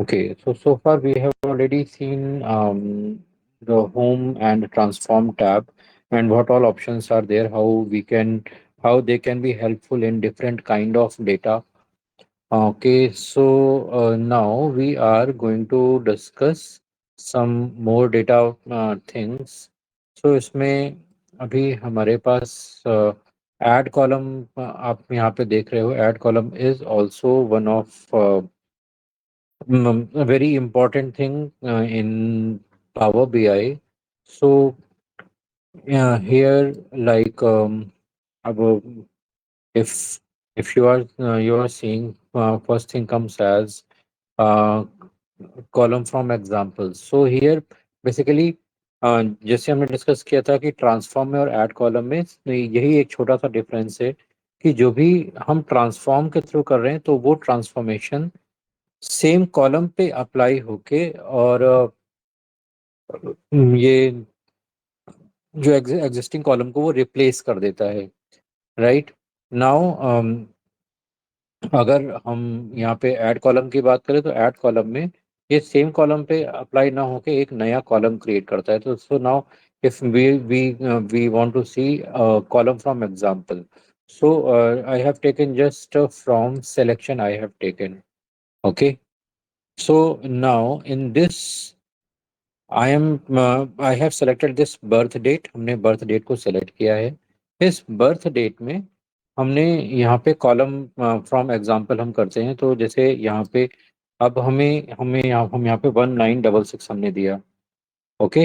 Okay, so far we have already seen the home and transform tab and what all options are there, how they can be helpful in different kind of data. Okay, so now we are going to discuss some more data things. So इसमें अभी हमारे पास add column आप यहाँ पे देख रहे हो. Add column is also one of a very important thing in Power BI. So here, like अब if you are seeing first thing comes as uh, column from examples. So here basically जैसे हमने discuss किया था कि transform में और add column में यही एक छोटा सा डिफरेंस है कि जो भी हम ट्रांसफॉर्म के थ्रू कर रहे हैं तो वो ट्रांसफॉर्मेशन सेम कॉलम पे अप्लाई होके और ये जो एग्जिस्टिंग कॉलम को वो रिप्लेस कर देता है. राइट नाउ अगर हम यहाँ पे ऐड कॉलम की बात करें तो ऐड कॉलम में ये सेम कॉलम पे अप्लाई ना होके एक नया कॉलम क्रिएट करता है. तो so now if we want to see column from example. So I have taken just from selection I have taken. Okay, so now in this I have selected this birth date. हमने birth date को select किया है. इस birth date में हमने यहाँ पे column from example हम करते हैं. तो जैसे यहाँ पे अब हमें हमें यहाँ हम यहाँ पे 1966 हमने दिया. ओके,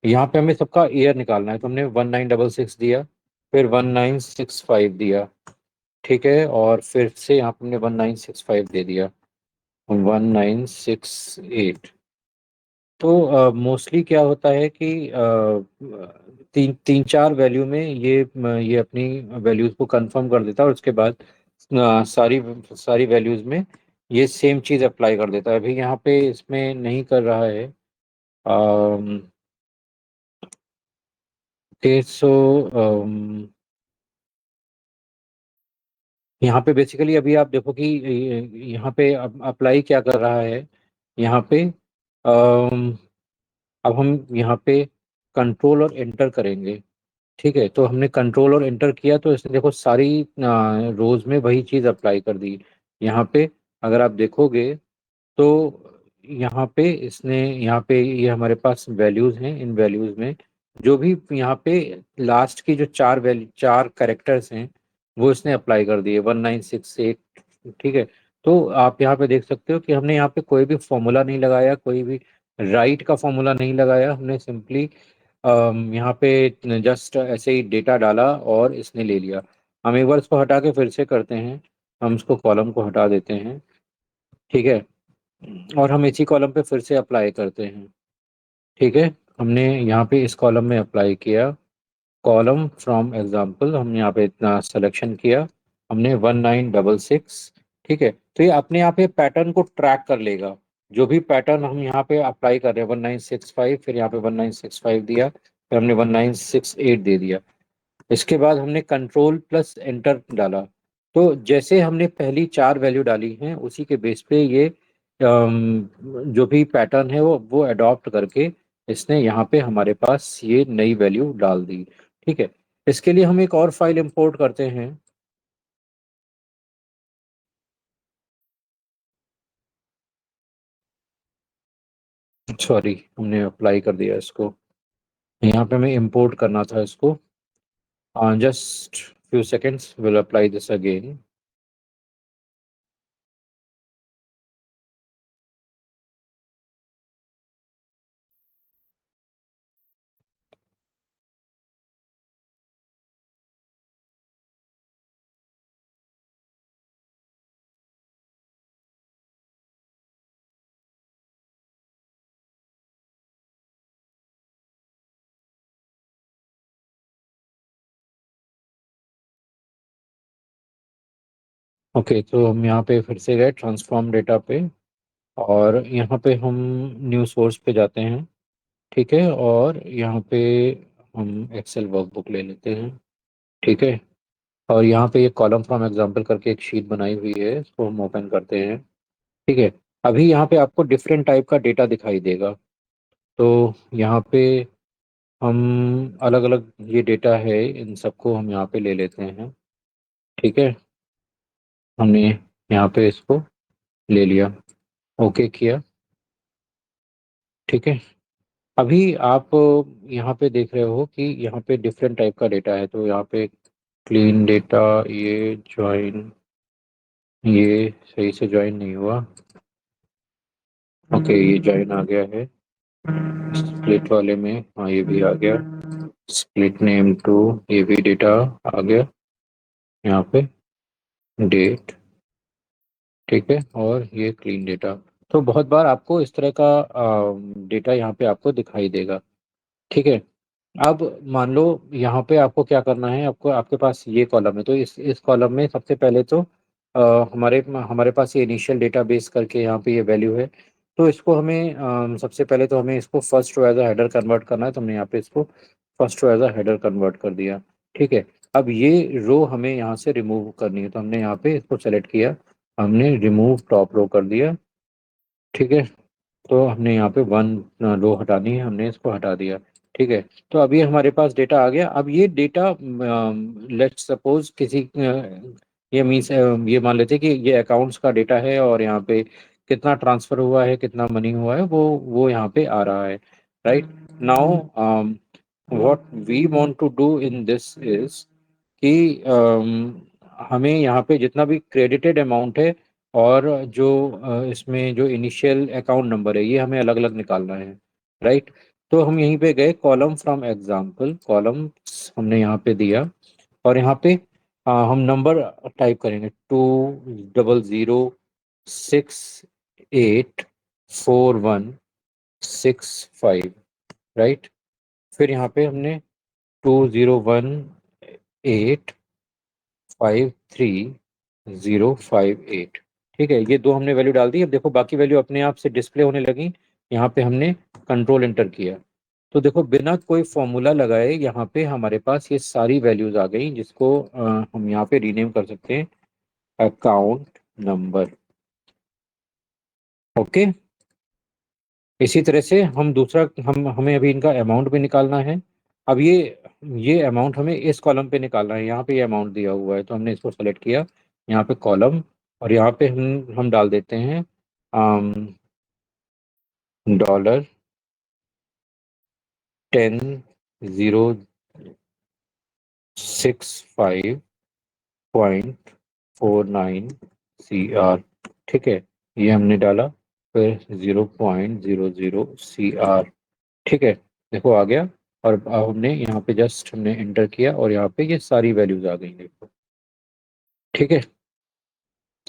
यहाँ पे हमें सबका ईयर निकालना है तो हमने 1966 दिया, फिर 1965 दिया. ठीक है, और फिर से यहाँ पे हमने 1965 दे दिया, 1968. तो मोस्टली क्या होता है कि तीन तीन चार वैल्यू में ये अपनी वैल्यूज को कंफर्म कर देता है और उसके बाद सारी सारी वैल्यूज में ये सेम चीज अप्लाई कर देता है. अभी यहाँ पे इसमें नहीं कर रहा है. ओके, सो यहाँ पे बेसिकली अभी आप देखो कि यहाँ पे अप्लाई क्या कर रहा है. यहाँ पे अब हम यहाँ पे कंट्रोल और एंटर करेंगे. ठीक है, तो हमने कंट्रोल और एंटर किया तो इसने देखो सारी रोज में वही चीज अप्लाई कर दी. यहाँ पे अगर आप देखोगे तो यहाँ पे इसने यहाँ पे ये हमारे पास वैल्यूज हैं. इन वैल्यूज में जो भी यहाँ पे लास्ट की जो चार कैरेक्टर्स हैं वो इसने अप्लाई कर दिए 1968. ठीक है, तो आप यहाँ पे देख सकते हो कि हमने यहाँ पे कोई भी फॉर्मूला नहीं लगाया, कोई भी राइट का फॉर्मूला नहीं लगाया. हमने सिंपली यहाँ पे जस्ट ऐसे ही डेटा डाला और इसने ले लिया. हम एक बार इसको हटा के फिर से करते हैं. हम इसको कॉलम को हटा देते हैं. ठीक है, और हम इसी कॉलम पे फिर से अप्लाई करते हैं. ठीक है, हमने यहाँ पे इस कॉलम में अप्लाई किया कॉलम फ्रॉम एग्जाम्पल. हमने यहाँ पे इतना सिलेक्शन किया, हमने 1966. ठीक है, तो ये अपने आप ये पैटर्न को ट्रैक कर लेगा. जो भी पैटर्न हम यहाँ पे अप्लाई कर रहे हैं 1965, फिर यहाँ पे 1965 दिया, फिर हमने 1968 दे दिया. इसके बाद हमने कंट्रोल प्लस एंटर डाला. तो जैसे हमने पहली चार वैल्यू डाली हैं उसी के बेस पे ये जो भी पैटर्न है वो अडॉप्ट करके इसने यहाँ पे हमारे पास ये नई वैल्यू डाल दी. ठीक है, इसके लिए हम एक और फाइल इंपोर्ट करते हैं. सॉरी, हमने अप्लाई कर दिया इसको. यहाँ पे हमें इंपोर्ट करना था इसको. Just few seconds, will apply this again. Okay, तो हम यहाँ पे फिर से गए ट्रांसफॉर्म डेटा पे और यहाँ पे हम न्यू सोर्स पे जाते हैं. ठीक है, और यहाँ पे हम एक्सेल वर्कबुक ले लेते हैं. ठीक है, और यहाँ पे ये कॉलम फ्रॉम एग्जांपल करके एक शीट बनाई हुई है, इसको हम ओपन करते हैं. ठीक है, अभी यहाँ पे आपको डिफरेंट टाइप का डेटा दिखाई देगा। तो यहाँ पे हम अलग अलग ये डेटा है, इन सबको हम यहाँ पे ले लेते हैं। ठीक है, हमने यहाँ पे इसको ले लिया, ओके किया। ठीक है, अभी आप यहाँ पे देख रहे हो कि यहाँ पे डिफरेंट टाइप का डेटा है। तो यहाँ पे क्लीन डेटा, ये ज्वाइन, ये सही से ज्वाइन नहीं हुआ। ओके, ये ज्वाइन आ गया है। स्प्लिट वाले में हाँ ये भी आ गया। स्प्लिट नेम टू, ये भी डेटा आ गया यहाँ पे, डेट। ठीक है, और ये क्लीन डेटा। तो बहुत बार आपको इस तरह का डेटा यहाँ पे आपको दिखाई देगा। ठीक है, अब मान लो यहाँ पे आपको क्या करना है, आपको आपके पास ये कॉलम है, तो इस कॉलम में सबसे पहले तो हमारे हमारे पास ये इनिशियल डेटाबेस करके यहाँ पे ये वैल्यू है। तो इसको हमें सबसे पहले तो हमें इसको first row as a header convert करना है। तो हमने यहाँ पे इसको first row as a header convert कर दिया। ठीक है, अब ये रो हमें यहाँ से रिमूव करनी है, तो हमने यहाँ पे इसको सेलेक्ट किया, हमने रिमूव टॉप रो कर दिया। ठीक है, तो हमने यहाँ पे वन रो हटानी है, हमने इसको हटा दिया। ठीक है, तो अभी हमारे पास डेटा आ गया। अब ये डेटा लेट्स सपोज किसी ये मीन्स ये मान लेते हैं कि ये अकाउंट्स का डेटा है, और यहाँ पे कितना ट्रांसफर हुआ है, कितना मनी हुआ है, वो यहाँ पे आ रहा है। Right now what we want to do in this is कि हमें यहाँ पे जितना भी क्रेडिटेड अमाउंट है, और जो इसमें जो इनिशियल अकाउंट नंबर है, ये हमें अलग अलग निकालना है। राइट, तो हम यहीं पे गए, कॉलम फ्रॉम एग्जाम्पल, कॉलम हमने यहाँ पे दिया, और यहाँ पे हम नंबर टाइप करेंगे, 20068416 राइट। फिर यहाँ पे हमने 201853 058। ठीक है, ये दो हमने वैल्यू डाल दी। अब देखो बाकी वैल्यू अपने आप से डिस्प्ले होने लगी। यहाँ पे हमने कंट्रोल एंटर किया, तो देखो बिना कोई फॉर्मूला लगाए यहाँ पे हमारे पास ये सारी वैल्यूज आ गई, जिसको हम यहाँ पे रीनेम कर सकते हैं अकाउंट नंबर। ओके, इसी तरह से हम दूसरा, हम हमें अभी इनका अमाउंट भी निकालना है। अब ये अमाउंट हमें इस कॉलम पे निकालना है। यहाँ पे ये अमाउंट दिया हुआ है, तो हमने इसको सेलेक्ट किया, यहाँ पे कॉलम, और यहाँ पे हम डाल देते हैं $10,065.49 CR। ठीक है, ये हमने डाला, फिर 0.00 CR। ठीक है, देखो आ गया। और अब हमने यहाँ पे जस्ट हमने एंटर किया, और यहाँ पे ये सारी वैल्यूज आ गई देखो। ठीक है,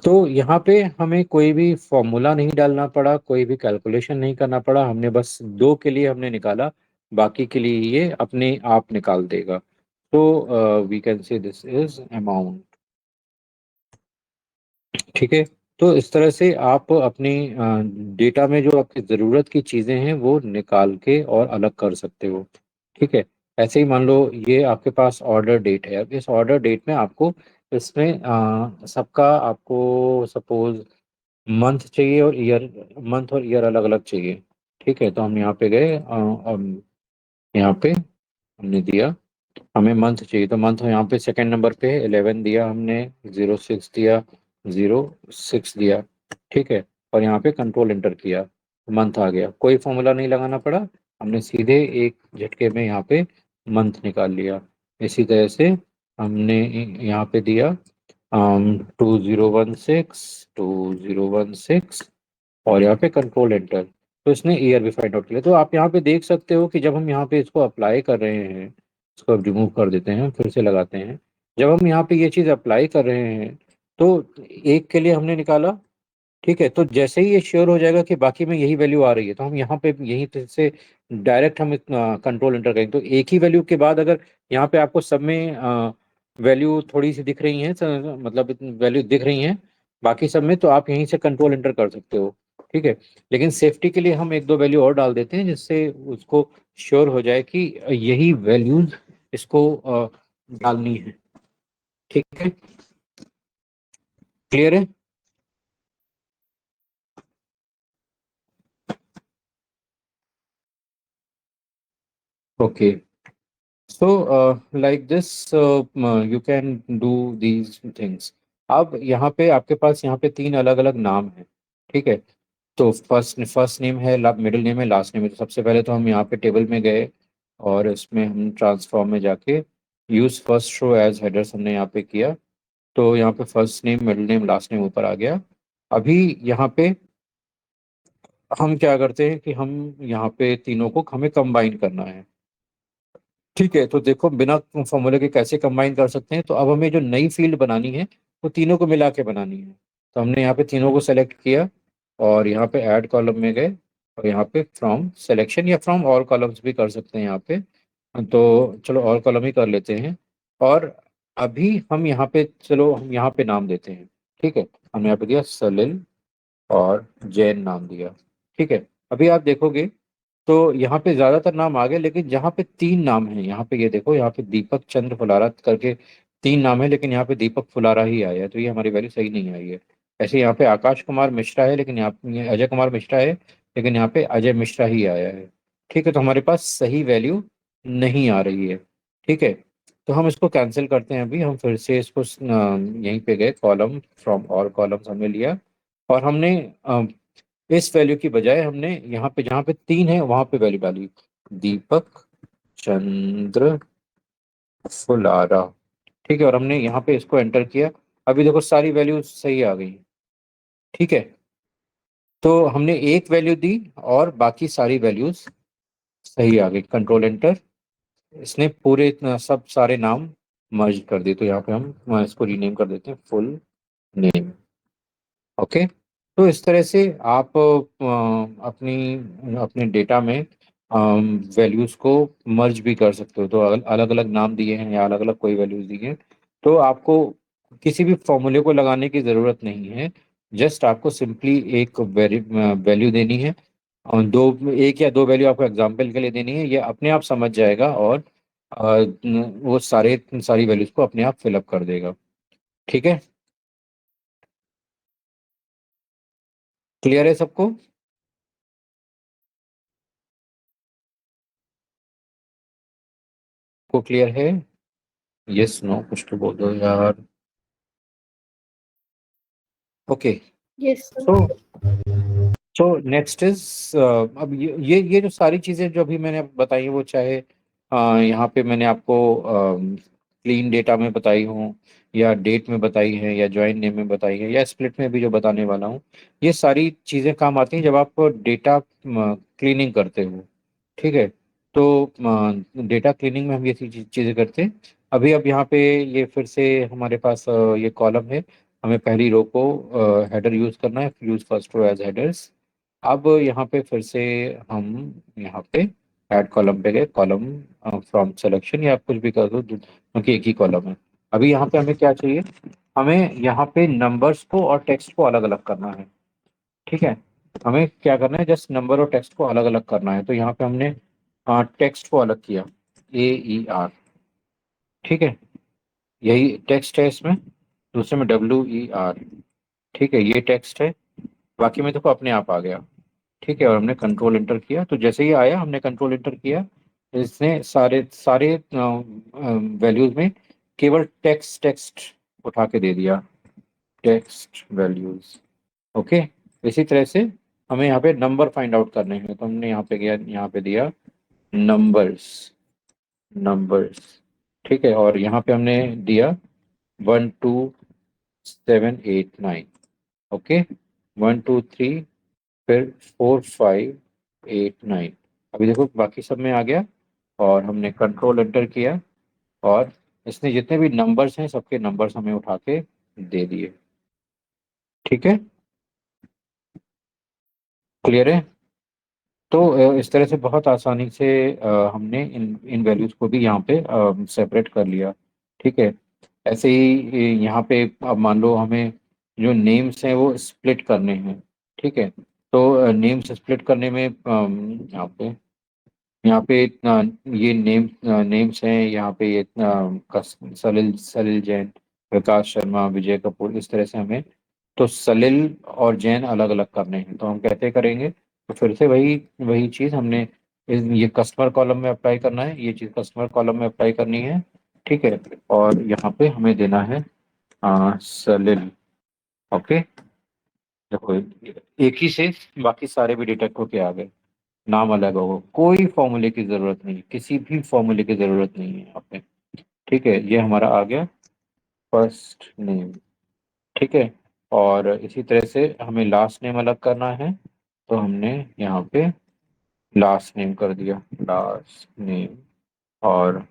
तो यहाँ पे हमें कोई भी फॉर्मूला नहीं डालना पड़ा, कोई भी कैलकुलेशन नहीं करना पड़ा, हमने बस दो के लिए हमने निकाला, बाकी के लिए ये अपने आप निकाल देगा। तो we can say this is amount. ठीक है, तो इस तरह से आप अपनी डेटा में जो आपकी ज़रूरत की चीज़ें हैं वो निकाल के और अलग कर सकते हो। ठीक है, ऐसे ही मान लो ये आपके पास ऑर्डर डेट है। अब इस ऑर्डर डेट में आपको इसमें सबका आपको सपोज मंथ चाहिए और ईयर, मंथ और ईयर अलग अलग चाहिए। ठीक है, तो हम यहाँ पे गए, यहाँ पे हमने दिया, हमें मंथ चाहिए, तो मंथ यहाँ पे सेकंड नंबर पे 11 दिया हमने, 06 दिया, 06 दिया। ठीक है, और यहाँ पे कंट्रोल एंटर किया, मंथ आ गया, कोई फॉर्मूला नहीं लगाना पड़ा, हमने सीधे एक झटके में यहाँ पे मंथ निकाल लिया। इसी तरह से हमने यहाँ पे दिया 2016 और यहाँ पे कंट्रोल एंटर, तो इसने ईयर भी फाइंड आउट किया। तो आप यहाँ पे देख सकते हो कि जब हम यहाँ पे इसको अप्लाई कर रहे हैं, इसको अब रिमूव कर देते हैं, फिर से लगाते हैं, जब हम यहाँ पे ये चीज़ अप्लाई कर रहे हैं, तो एक के लिए हमने निकाला। ठीक है, तो जैसे ही ये श्योर हो जाएगा कि बाकी में यही वैल्यू आ रही है, तो हम यहाँ पे यहीं से डायरेक्ट हम कंट्रोल एंटर करेंगे, तो एक ही वैल्यू के बाद अगर यहाँ पे आपको सब में वैल्यू थोड़ी सी दिख रही है, मतलब वैल्यू दिख रही है बाकी सब में, तो आप यहीं से कंट्रोल एंटर कर सकते हो। ठीक है, लेकिन सेफ्टी के लिए हम एक दो वैल्यू और डाल देते हैं, जिससे उसको श्योर हो जाए कि यही वैल्यूज इसको डालनी है। ठीक है, क्लियर है। Okay, so like this you can do these things. अब यहाँ पे आपके पास यहाँ पे तीन अलग अलग नाम हैं, ठीक है। तो फर्स्ट फर्स्ट नेम है, मिडिल नेम है, लास्ट नेम है। तो सबसे पहले तो हम यहाँ पे टेबल में गए और इसमें हम ट्रांसफॉर्म में जाके use first row as headers हमने यहाँ पे किया। तो यहाँ पे first name, middle name, last name ऊपर आ गया। अभी यहाँ पे हम क्या करते हैं कि हम यहाँ पे तीनों को हमें कंबाइन करना है, ठीक है। तो देखो बिना फॉर्मूले के कैसे कंबाइन कर सकते हैं। तो अब हमें जो नई फील्ड बनानी है वो तीनों को मिला के बनानी है। तो हमने यहाँ पे तीनों को सेलेक्ट किया और यहाँ पे ऐड कॉलम में गए और यहाँ पे फ्रॉम सिलेक्शन या फ्रॉम ऑल कॉलम्स भी कर सकते हैं यहाँ पे। तो चलो ऑल कॉलम ही कर लेते हैं। और अभी हम यहाँ पे, चलो हम यहाँ पे नाम देते हैं, ठीक है। हमने यहाँ पे दिया सलिल और जैन नाम दिया, ठीक है। अभी आप देखोगे तो यहाँ पे ज्यादातर नाम आ गए, लेकिन जहाँ पे तीन नाम है, यहाँ पे ये देखो, यहाँ पे दीपक चंद्र फुलारा करके तीन नाम है, लेकिन यहाँ पे दीपक फुलारा ही आया है, तो ये हमारी वैल्यू सही नहीं आई है। ऐसे यहाँ पे आकाश कुमार मिश्रा है, लेकिन यहाँ पे ये अजय कुमार मिश्रा है, लेकिन यहाँ पे अजय मिश्रा ही आया है, ठीक है। तो हमारे पास सही वैल्यू नहीं आ रही है, ठीक है। तो हम इसको कैंसिल करते हैं। अभी हम फिर से इसको यहीं पे गए, कॉलम फ्रॉम ऑल कॉलम्स हमने लिया और हमने इस वैल्यू की बजाय हमने यहाँ पे जहाँ पे तीन है वहां पे वैल्यू डाली, दीपक चंद्र फुलारा, ठीक है। और हमने यहाँ पे इसको एंटर किया। अभी देखो सारी वैल्यू सही आ गई, ठीक है। तो हमने एक वैल्यू दी और बाकी सारी वैल्यूज सही आ गई। कंट्रोल एंटर, इसने पूरे सब सारे नाम मर्ज कर दिए। तो यहाँ पे हम इसको रीनेम कर देते हैं फुल नेम, ओके। तो इस तरह से आप अपनी अपने डेटा में वैल्यूज को मर्ज भी कर सकते हो। तो अलग अलग नाम दिए हैं या अलग अलग कोई वैल्यूज दी हैं, तो आपको किसी भी फॉर्मूले को लगाने की ज़रूरत नहीं है। जस्ट आपको सिंपली एक वैल्यू देनी है और दो, एक या दो वैल्यू आपको एग्जाम्पल के लिए देनी है, ये अपने आप समझ जाएगा और वो सारी वैल्यूज को अपने आप फिलअप कर देगा, ठीक है। क्लियर है सबको? को क्लियर है? यस नो कुछ तो बोल दो यार। Okay, Yes, sir. So so next is, अब ये जो सारी चीजें जो अभी मैंने बताई हैं, वो चाहे यहाँ पे मैंने आपको क्लीन डेटा में बताई हूँ या डेट में बताई है या ज्वाइन नेम में बताई है या स्प्लिट में भी जो बताने वाला हूँ, ये सारी चीजें काम आती हैं जब आप डेटा क्लीनिंग करते हो, ठीक है। तो डेटा क्लीनिंग में हम ये चीजें करते हैं। अभी अब यहाँ पे ये फिर से हमारे पास ये कॉलम है, हमें पहली रो को हेडर यूज करना है, use first row as headers. अब यहाँ पे फिर से हम यहाँ पे ऐड कॉलम पे गए, कॉलम फ्रॉम सिलेक्शन या आप कुछ भी कर दो क्योंकि एक ही कॉलम है। अभी यहाँ पे हमें क्या चाहिए, हमें यहाँ पे नंबर्स को और टेक्स्ट को अलग अलग करना है, ठीक है। हमें क्या करना है, जस्ट नंबर और टेक्स्ट को अलग अलग करना है। तो यहाँ पे हमने टेक्स्ट को अलग किया, AER, ठीक है। यही टेक्स्ट है इसमें, दूसरे में WER, ठीक है। ये टेक्स्ट है, बाकी में देखो अपने आप आ गया, ठीक है। और हमने कंट्रोल इंटर किया, तो जैसे ही आया हमने कंट्रोल इंटर किया, इसने सारे सारे वैल्यूज में केवल टेक्स्ट टेक्स्ट उठा के दे दिया, टेक्स्ट वैल्यूज, ओके। इसी तरह से हमें यहाँ पे नंबर फाइंड आउट करने हैं, तो हमने यहाँ पे गया, यहाँ पे दिया नंबर्स, नंबर्स, ठीक है। और यहाँ पे हमने दिया 1 2 7 8 9, ओके, 1 2 3, फिर 4 5 8 9। अभी देखो बाकी सब में आ गया और हमने कंट्रोल एंटर किया और इसने जितने भी नंबर्स हैं सबके नंबर्स हमें उठा के दे दिए, ठीक है। क्लियर है? तो इस तरह से बहुत आसानी से हमने इन इन वैल्यूज को भी यहाँ पे सेपरेट कर लिया, ठीक है। ऐसे ही यहाँ पे अब मान लो हमें जो नेम्स हैं वो स्प्लिट करने हैं, ठीक है। तो नेम्स स्प्लिट करने में यहाँ पे ये नेम्स हैं, यहाँ पे ये सलिल सलिल जैन, विकास शर्मा, विजय कपूर, इस तरह से हमें तो सलिल और जैन अलग अलग करने हैं। तो हम कैसे करेंगे, तो फिर से वही वही चीज़ हमने ये कस्टमर कॉलम में अप्लाई करना है, ये चीज कस्टमर कॉलम में अप्लाई करनी है। ठीक है। और यहाँ पे हमें देना है सलिल। ओके। देखो एक ही से बाकी सारे भी डिटेक्ट होके आ गए, नाम अलग होगा, कोई फॉर्मूले की जरूरत नहीं, किसी भी फॉर्मूले की जरूरत नहीं है यहाँ पे। ठीक है, ये हमारा आ गया फर्स्ट नेम। ठीक है। और इसी तरह से हमें लास्ट नेम अलग करना है, तो हमने यहाँ पे लास्ट नेम कर दिया, लास्ट नेम। और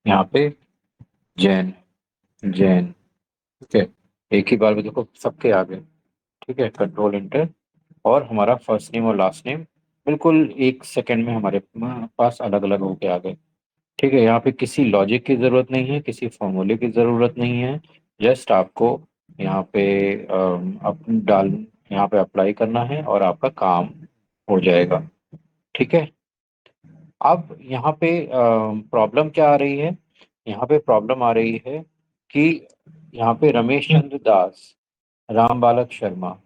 यहाँ पे जैन, जैन। ठीक है। एक ही बार में देखो सबके आ गए। ठीक है, कंट्रोल इंटर। और हमारा फर्स्ट नेम और लास्ट नेम बिल्कुल एक सेकंड में हमारे पास अलग अलग होके आ गए। ठीक है, यहाँ पे किसी लॉजिक की जरूरत नहीं है, किसी फॉर्मूले की जरूरत नहीं है। जस्ट आपको यहाँ पे अप डाल यहाँ पे अप्लाई करना है और आपका काम हो जाएगा। ठीक है। अब यहाँ पे प्रॉब्लम क्या आ रही है? यहाँ पे प्रॉब्लम आ रही है कि यहाँ पे रमेश चंद्र दास, राम बालक शर्मा।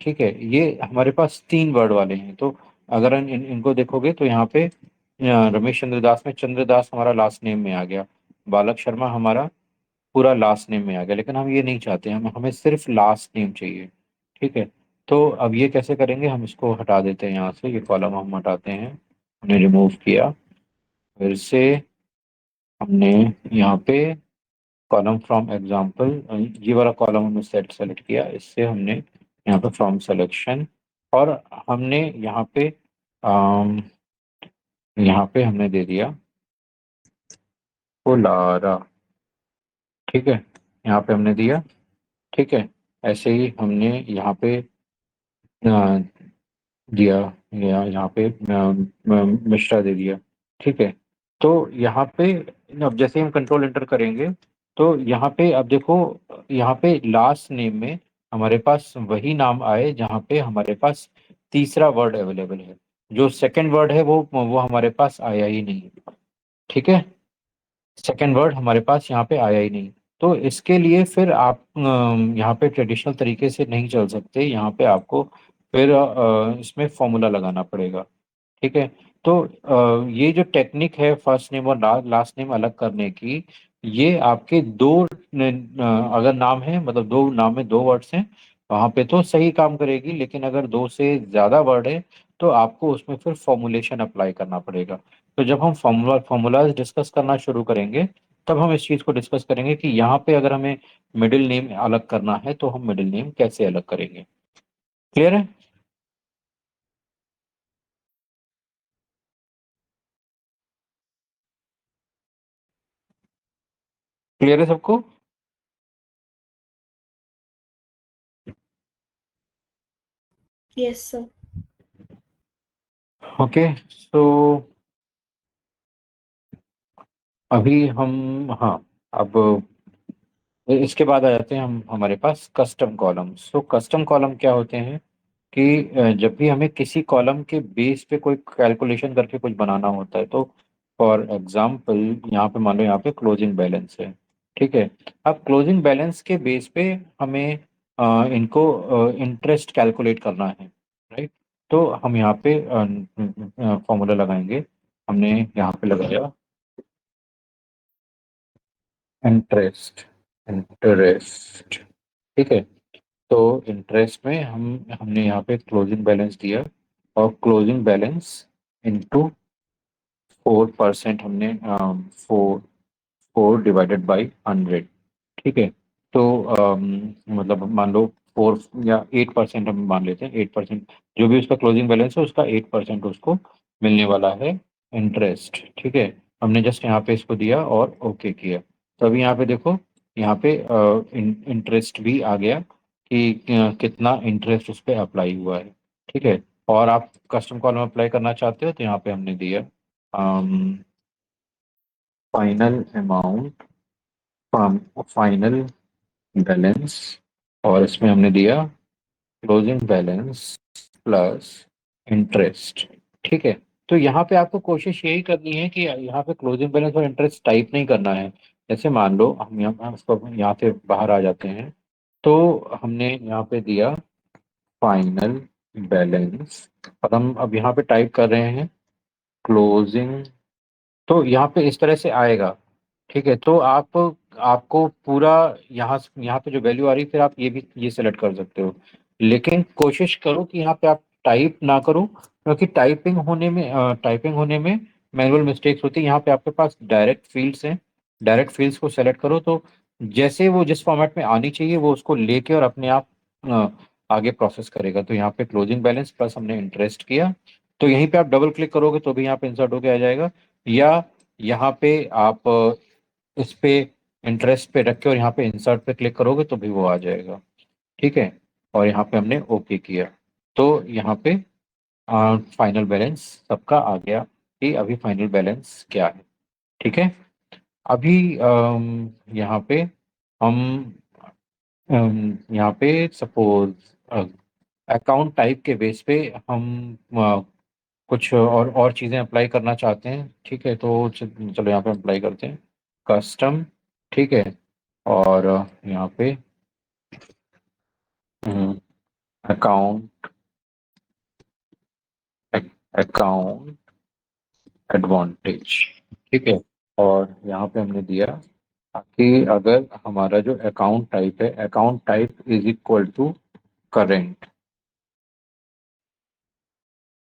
ठीक है, ये हमारे पास तीन वर्ड वाले हैं। तो अगर इनको देखोगे तो यहाँ पे रमेश चंद्र दास में चंद्र दास हमारा लास्ट नेम में आ गया, बालक शर्मा हमारा पूरा लास्ट नेम में आ गया। लेकिन हम ये नहीं चाहते, हम हमें सिर्फ लास्ट नेम चाहिए। ठीक है। तो अब ये कैसे करेंगे? हम इसको हटा देते हैं यहाँ से, ये कॉलम हम हटाते हैं, हमने रिमूव किया। फिर से हमने यहाँ पे कॉलम फ्रॉम एग्जाम्पल, ये वाला कॉलम हमने सेलेक्ट किया, इससे हमने यहाँ पे फ्रॉम सिलेक्शन। और हमने यहाँ पे अम, यहाँ पे हमने दे दिया पुलारा। ठीक है, यहाँ पे हमने दिया। ठीक है, ऐसे ही हमने यहाँ पे दिया, यहाँ पे मिश्रा दे दिया। ठीक है। तो यहाँ पे अब जैसे हम कंट्रोल एंटर करेंगे तो यहाँ पे अब देखो, यहाँ पे लास्ट नेम में हमारे पास वही नाम आए जहाँ पे हमारे पास तीसरा वर्ड अवेलेबल है। जो सेकंड वर्ड है वो हमारे पास आया ही नहीं। ठीक है, सेकेंड वर्ड हमारे पास यहाँ पे आया ही नहीं। तो इसके लिए फिर आप यहाँ पे ट्रेडिशनल तरीके से नहीं चल सकते, यहाँ पे आपको फिर इसमें फॉर्मूला लगाना पड़ेगा। ठीक है। तो ये जो टेक्निक है फर्स्ट नेम और लास्ट नेम अलग करने की, ये आपके अगर नाम है, मतलब दो नाम में दो वर्ड्स हैं, वहां पे तो सही काम करेगी। लेकिन अगर दो से ज्यादा वर्ड है तो आपको उसमें फिर फॉर्मुलेशन अप्लाई करना पड़ेगा। तो जब हम फॉर्मूलाज डिस्कस करना शुरू करेंगे, तब हम इस चीज को डिस्कस करेंगे कि यहाँ पे अगर हमें मिडिल नेम अलग करना है तो हम मिडिल नेम कैसे अलग करेंगे। क्लियर है? क्लियर है सबको? Yes, sir. ओके। सो अभी हम, हाँ, अब इसके बाद आ जाते हैं हम हमारे पास कस्टम कॉलम। सो कस्टम कॉलम क्या होते हैं कि जब भी हमें किसी कॉलम के बेस पे कोई कैलकुलेशन करके कुछ बनाना होता है, तो फॉर एग्जांपल यहाँ पे मान लो यहाँ पे क्लोजिंग बैलेंस है। ठीक है। अब क्लोजिंग बैलेंस के बेस पे हमें इनको इंटरेस्ट कैलकुलेट करना है, राइट? तो हम यहाँ पे फॉर्मूला लगाएंगे। हमने यहाँ पे लगाया इंटरेस्ट, इंटरेस्ट। ठीक है। तो इंटरेस्ट में हमने यहाँ पे क्लोजिंग बैलेंस दिया, और क्लोजिंग बैलेंस इंटू 4% हमने, 4 डिवाइडेड बाई 100। ठीक है। तो मतलब मान लो 4 या 8% हम मान लेते हैं, 8%। जो भी उसका क्लोजिंग बैलेंस है उसका 8% उसको मिलने वाला है इंटरेस्ट। ठीक है। हमने जस्ट यहाँ पे इसको दिया और ओके किया। तो अभी यहाँ पे देखो, यहाँ पे इंटरेस्ट भी आ गया कि कितना इंटरेस्ट उस पर अप्लाई हुआ है। ठीक है। और आप कस्टम कॉलम अप्लाई करना चाहते हो तो यहाँ पे हमने दिया फाइनल अमाउंट, फाइनल बैलेंस, और इसमें हमने दिया क्लोजिंग बैलेंस प्लस इंटरेस्ट। ठीक है। तो यहाँ पे आपको कोशिश यही करनी है कि यहाँ पे क्लोजिंग बैलेंस और इंटरेस्ट टाइप नहीं करना है। जैसे मान लो हम इसको यहाँ से बाहर आ जाते हैं, तो हमने यहाँ पे दिया फाइनल बैलेंस, और हम अब यहाँ पे टाइप कर रहे हैं क्लोजिंग। तो यहाँ पे इस तरह से आएगा। ठीक है, तो आपको पूरा यहाँ यहाँ पे जो वैल्यू आ रही है, फिर आप ये भी ये सेलेक्ट कर सकते हो। लेकिन कोशिश करो कि यहाँ पे आप टाइप ना करो, क्योंकि टाइपिंग होने में मैनुअल मिस्टेक्स होती है। यहाँ पे आपके पास डायरेक्ट फील्ड्स हैं, डायरेक्ट फील्ड्स को सेलेक्ट करो, तो जैसे वो जिस फॉर्मेट में आनी चाहिए वो उसको लेके और अपने आप अ, आगे प्रोसेस करेगा। तो यहाँ पे क्लोजिंग बैलेंस प्लस हमने इंटरेस्ट किया, तो यहीं पे आप डबल क्लिक करोगे तो भी यहाँ पे इंसर्ट होके आ जाएगा। या यहाँ पे आप इस पे इंटरेस्ट पे रख के और यहाँ पे इंसर्ट पे क्लिक करोगे तो भी वो आ जाएगा। ठीक है, और यहाँ पे हमने ओके किया, तो यहाँ पे फाइनल बैलेंस सबका आ गया कि अभी फाइनल बैलेंस क्या है। ठीक है, अभी यहाँ पे हम यहाँ पे सपोज अकाउंट टाइप के बेस पे हम कुछ और चीज़ें अप्लाई करना चाहते हैं। ठीक है, तो चलो यहाँ पे अप्लाई करते हैं कस्टम। ठीक है, और यहाँ पे अकाउंट अकाउंट एडवांटेज। ठीक है, और यहाँ पे हमने दिया कि अगर हमारा जो अकाउंट टाइप है, account type is equal to current,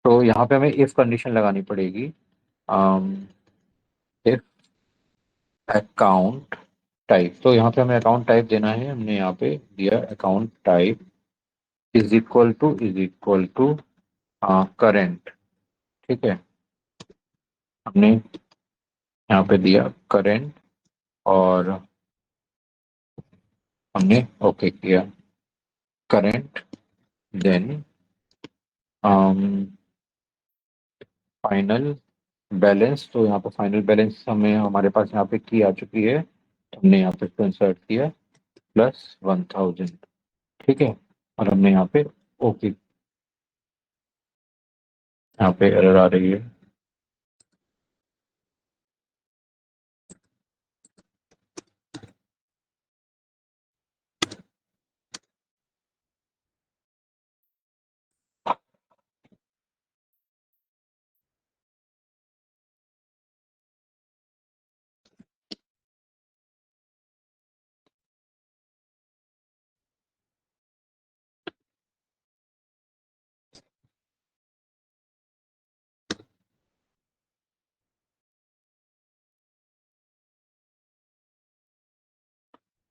तो यहाँ पे हमें इफ कंडीशन लगानी पड़ेगी। इफ अकाउंट टाइप, तो यहाँ पे हमें अकाउंट टाइप देना है, हमने यहाँ पे दिया account type is equal to current. ठीक है, हमने यहाँ पे दिया करेंट और हमने ओके किया करेंट। देन फाइनल बैलेंस, तो यहाँ पे फाइनल बैलेंस हमें हमारे पास यहाँ पे की आ चुकी है, तो हमने यहाँ पे इसको इंसर्ट किया +1000। ठीक है, और हमने यहाँ पे ओके, यहाँ पे एरर आ रही है।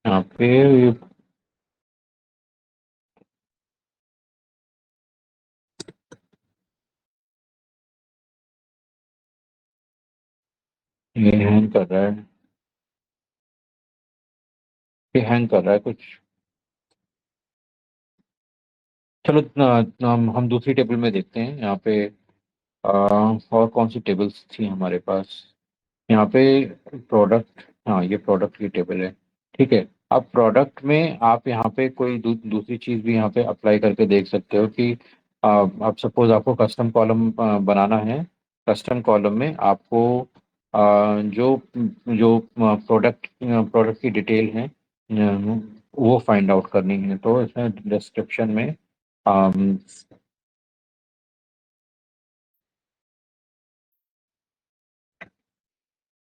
यहाँ पे ये हैंग कर रहा है, ये हैंग कर रहा है कुछ। चलो हम दूसरी टेबल में देखते हैं। यहाँ पे और कौन सी टेबल्स थी हमारे पास। यहाँ पे प्रोडक्ट, हाँ ये प्रोडक्ट की टेबल है। ठीक है, अब प्रोडक्ट में आप यहाँ पे कोई दूसरी चीज़ भी यहाँ पे अप्लाई करके देख सकते हो कि अब सपोज आपको कस्टम कॉलम बनाना है। कस्टम कॉलम में आपको जो जो प्रोडक्ट प्रोडक्ट की डिटेल है वो फाइंड आउट करनी है, तो इसमें डिस्क्रिप्शन में अम,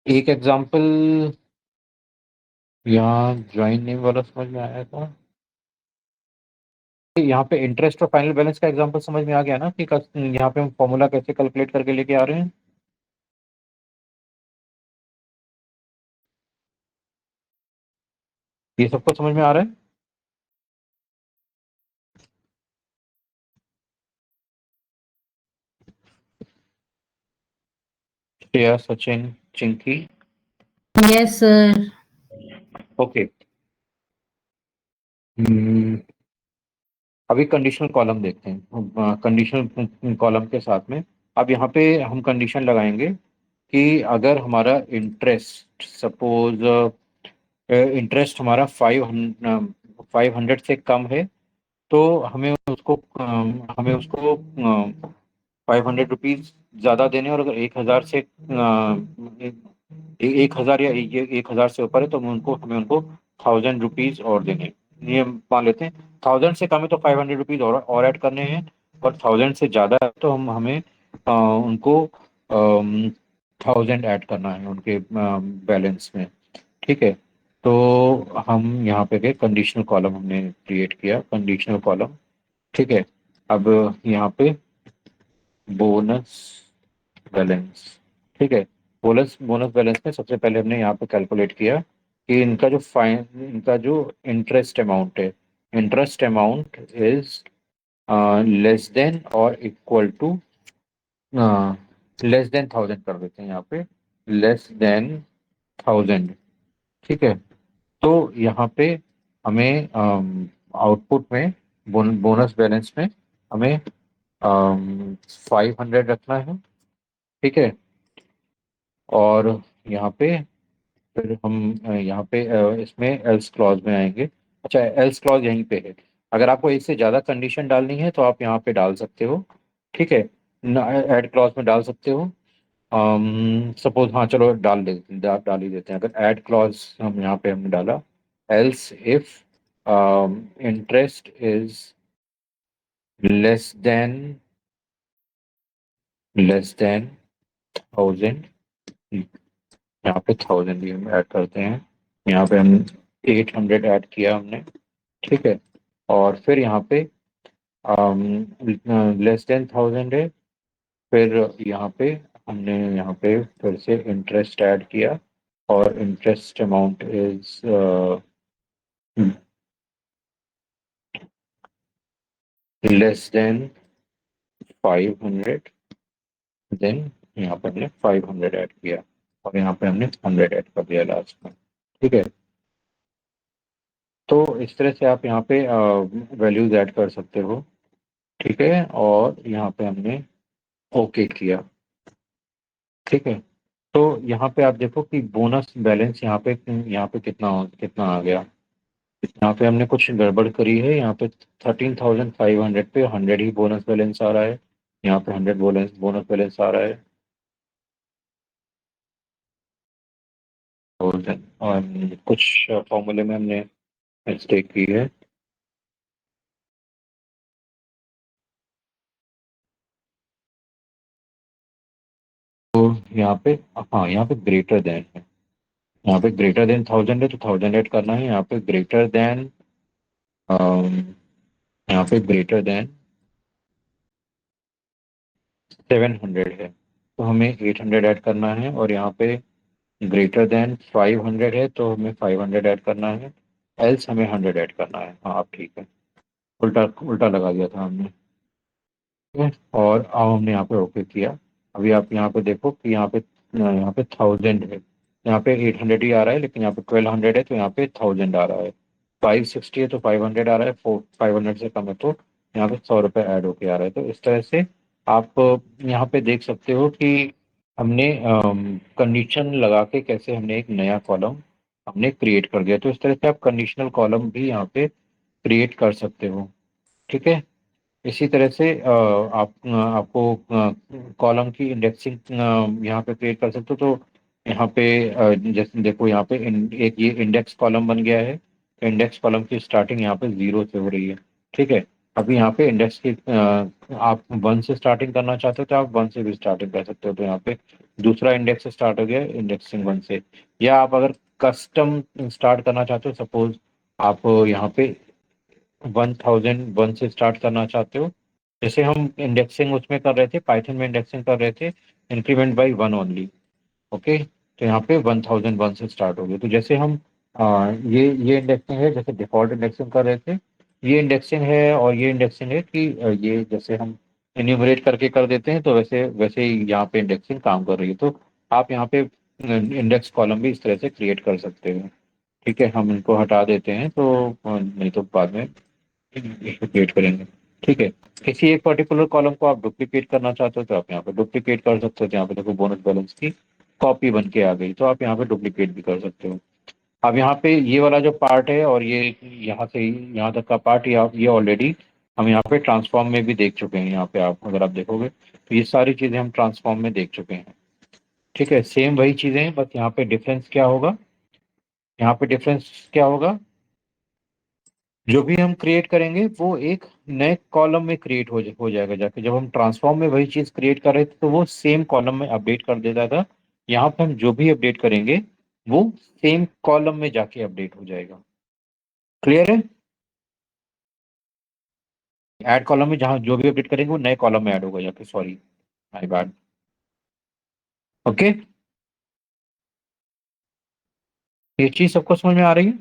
एक एग्जांपल यहाँ ज्वाइन नेम वाला समझ में आया था। यहाँ पे इंटरेस्ट और फाइनल बैलेंस का एग्जांपल समझ में आ गया ना कि यहाँ पे हम फॉर्मूला कैसे कैलकुलेट करके लेके आ रहे हैं। ये सबको समझ में आ रहा है। Shreya, Sachin, Chinki. Yes sir. Okay, अभी कंडीशनल कॉलम देखते हैं। कंडीशनल कॉलम के साथ में अब यहाँ पे हम कंडीशन लगाएंगे कि अगर हमारा इंटरेस्ट सपोज इंटरेस्ट हमारा 500 से कम है, तो हमें उसको 500 रुपीज ज़्यादा देने, और अगर 1,000 या 1,000 से ऊपर है तो हमें उनको 1,000 रुपीज और देने। ये मान लेते हैं 1,000 से कम है तो 500 रुपीज और ऐड करने हैं, और 1000 से ज़्यादा है तो हम हमें उनको 1000 ऐड करना है उनके बैलेंस में। ठीक है, तो हम यहाँ पे गए, कंडीशनल कॉलम हमने क्रिएट किया, कंडीशनल कॉलम। ठीक है, अब यहाँ पे बोनस बैलेंस। ठीक है, बोनस बोनस बैलेंस में सबसे पहले हमने यहाँ पे कैलकुलेट किया कि इनका जो इंटरेस्ट अमाउंट है, interest amount is less then और इक्वल टू, लेस देन 1000 कर देते हैं यहाँ पे, लेस देन 1000। ठीक है, तो यहाँ पे हमें आउटपुट में बोनस बैलेंस में हमें 500 रखना है। ठीक है, और यहाँ पे फिर हम यहाँ पे इसमें एल्स क्लॉज में आएंगे। अच्छा, एल्स क्लॉज यहीं पे है, अगर आपको एक से ज़्यादा कंडीशन डालनी है तो आप यहाँ पे डाल सकते हो। ठीक है, ऐड क्लॉज में डाल सकते हो। सपोज, हाँ चलो डाल ही देते हैं। अगर ऐड क्लॉज हम यहाँ पे हमने डाला, else if interest is less than thousand, यहाँ पे 1000 भी हम ऐड करते हैं। यहाँ पे हम 800 ऐड किया हमने। ठीक है, और फिर यहाँ पे लेस देन 1000 है। फिर यहाँ पे हमने यहाँ पे फिर से इंटरेस्ट ऐड किया, और interest amount is less than 500। Then यहाँ पे हमने 500 ऐड किया, और यहाँ पे हमने 100 ऐड कर दिया लास्ट में। ठीक है, तो इस तरह से आप यहाँ पे वैल्यूज ऐड कर सकते हो। ठीक है, और यहाँ पे हमने ओके किया। ठीक है, तो यहाँ पे आप देखो कि बोनस बैलेंस यहाँ पे कितना कितना आ गया। यहाँ पे हमने कुछ गड़बड़ करी है, यहाँ पे 13,500 पे 100 ही बोनस बैलेंस आ रहा है, यहाँ पे 100 बोनस बैलेंस आ रहा है। और कुछ फॉर्मूले में हमने मिस्टेक की है। तो यहाँ पे, हाँ यहाँ पे ग्रेटर देन है, यहाँ पे ग्रेटर देन 1000 है तो 1000 ऐड करना है। यहाँ पे ग्रेटर देन, यहाँ पे ग्रेटर देन 700 है तो हमें 800 ऐड करना है। और यहाँ पे ग्रेटर देन 500 है तो हमें 500 ऐड करना है, एल्स हमें 100 ऐड करना है। हाँ अब ठीक है, उल्टा उल्टा लगा दिया था हमने। ठीक है, और अब हमने यहाँ पे ओके किया। अभी आप यहाँ पे देखो कि यहाँ पे 1000 है, यहाँ पे 800 ही आ रहा है, लेकिन यहाँ पे 1200 है तो यहाँ पे 1000 आ रहा है। 560 है तो 500 आ रहा है, 500 से कम है तो यहाँ पे 100 रुपये ऐड होके आ रहा है। तो इस तरह से आप यहाँ पे देख सकते हो कि हमने कंडीशन लगा के कैसे हमने एक नया कॉलम हमने क्रिएट कर दिया। तो इस तरह से आप कंडीशनल कॉलम भी यहाँ पे क्रिएट कर सकते हो। ठीक है, इसी तरह से आपको कॉलम की इंडेक्सिंग यहाँ पे क्रिएट कर सकते हो। तो यहाँ पे जैसे देखो, यहाँ पे एक ये इंडेक्स कॉलम बन गया है। इंडेक्स कॉलम की स्टार्टिंग यहाँ पे 0 से हो रही है। ठीक है, अभी यहाँ पे इंडेक्स की आप 1 से स्टार्टिंग करना चाहते हो तो आप 1 से भी स्टार्टिंग कर सकते हो। तो यहाँ पे दूसरा इंडेक्स स्टार्ट हो गया इंडेक्सिंग 1 से। या आप अगर कस्टम स्टार्ट करना चाहते हो, सपोज आप यहाँ पे 1001 से स्टार्ट करना चाहते हो, जैसे हम इंडेक्सिंग उसमें कर रहे थे, पाइथन में इंडेक्सिंग कर रहे थे इंक्रीमेंट बाई 1 ओनली। ओके, तो यहाँ पे 1001 से स्टार्ट हो गया। तो जैसे हम ये इंडेक्सिंग है, जैसे डिफॉल्ट इंडेक्सिंग कर रहे थे, ये इंडेक्सिंग है। और ये इंडेक्सिंग है कि ये जैसे हम इन्यूमरेट करके कर देते हैं, तो वैसे वैसे ही यहाँ पे इंडेक्सिंग काम कर रही है। तो आप यहाँ पे इंडेक्स कॉलम भी इस तरह से क्रिएट कर सकते हो। ठीक है, हम इनको हटा देते हैं, तो नहीं तो बाद में डुप्लीकेट करेंगे। ठीक है, किसी एक पर्टिकुलर कॉलम को आप डुप्लीकेट करना चाहते हो तो आप यहाँ पे डुप्लीकेट कर सकते हो। तो यहाँ पे देखो बोनस बैलेंस की कॉपी बन के आ गई, तो आप यहाँ पे डुप्लीकेट भी कर सकते हो। अब यहाँ पे ये वाला जो पार्ट है, और ये यहाँ से यहाँ तक का पार्ट, ये ऑलरेडी हम यहाँ पे ट्रांसफॉर्म में भी देख चुके हैं। यहाँ पे आप अगर आप देखोगे तो ये सारी चीज़ें हम ट्रांसफॉर्म में देख चुके हैं। ठीक है, सेम वही चीज़ें हैं, बस यहाँ पे डिफरेंस क्या होगा, यहाँ पे डिफरेंस क्या होगा, जो भी हम क्रिएट करेंगे वो एक नए कॉलम में क्रिएट हो जाएगा जाके। जब हम ट्रांसफॉर्म में वही चीज क्रिएट कर रहे थे तो वो सेम कॉलम में अपडेट कर देता था। यहाँ पे हम जो भी अपडेट करेंगे वो सेम कॉलम में जाके अपडेट हो जाएगा। क्लियर है? ऐड कॉलम में जहां जो भी अपडेट करेंगे वो नए कॉलम में ऐड होगा जाके। Sorry, my bad. ओके, ये चीज सबको समझ में आ रही है?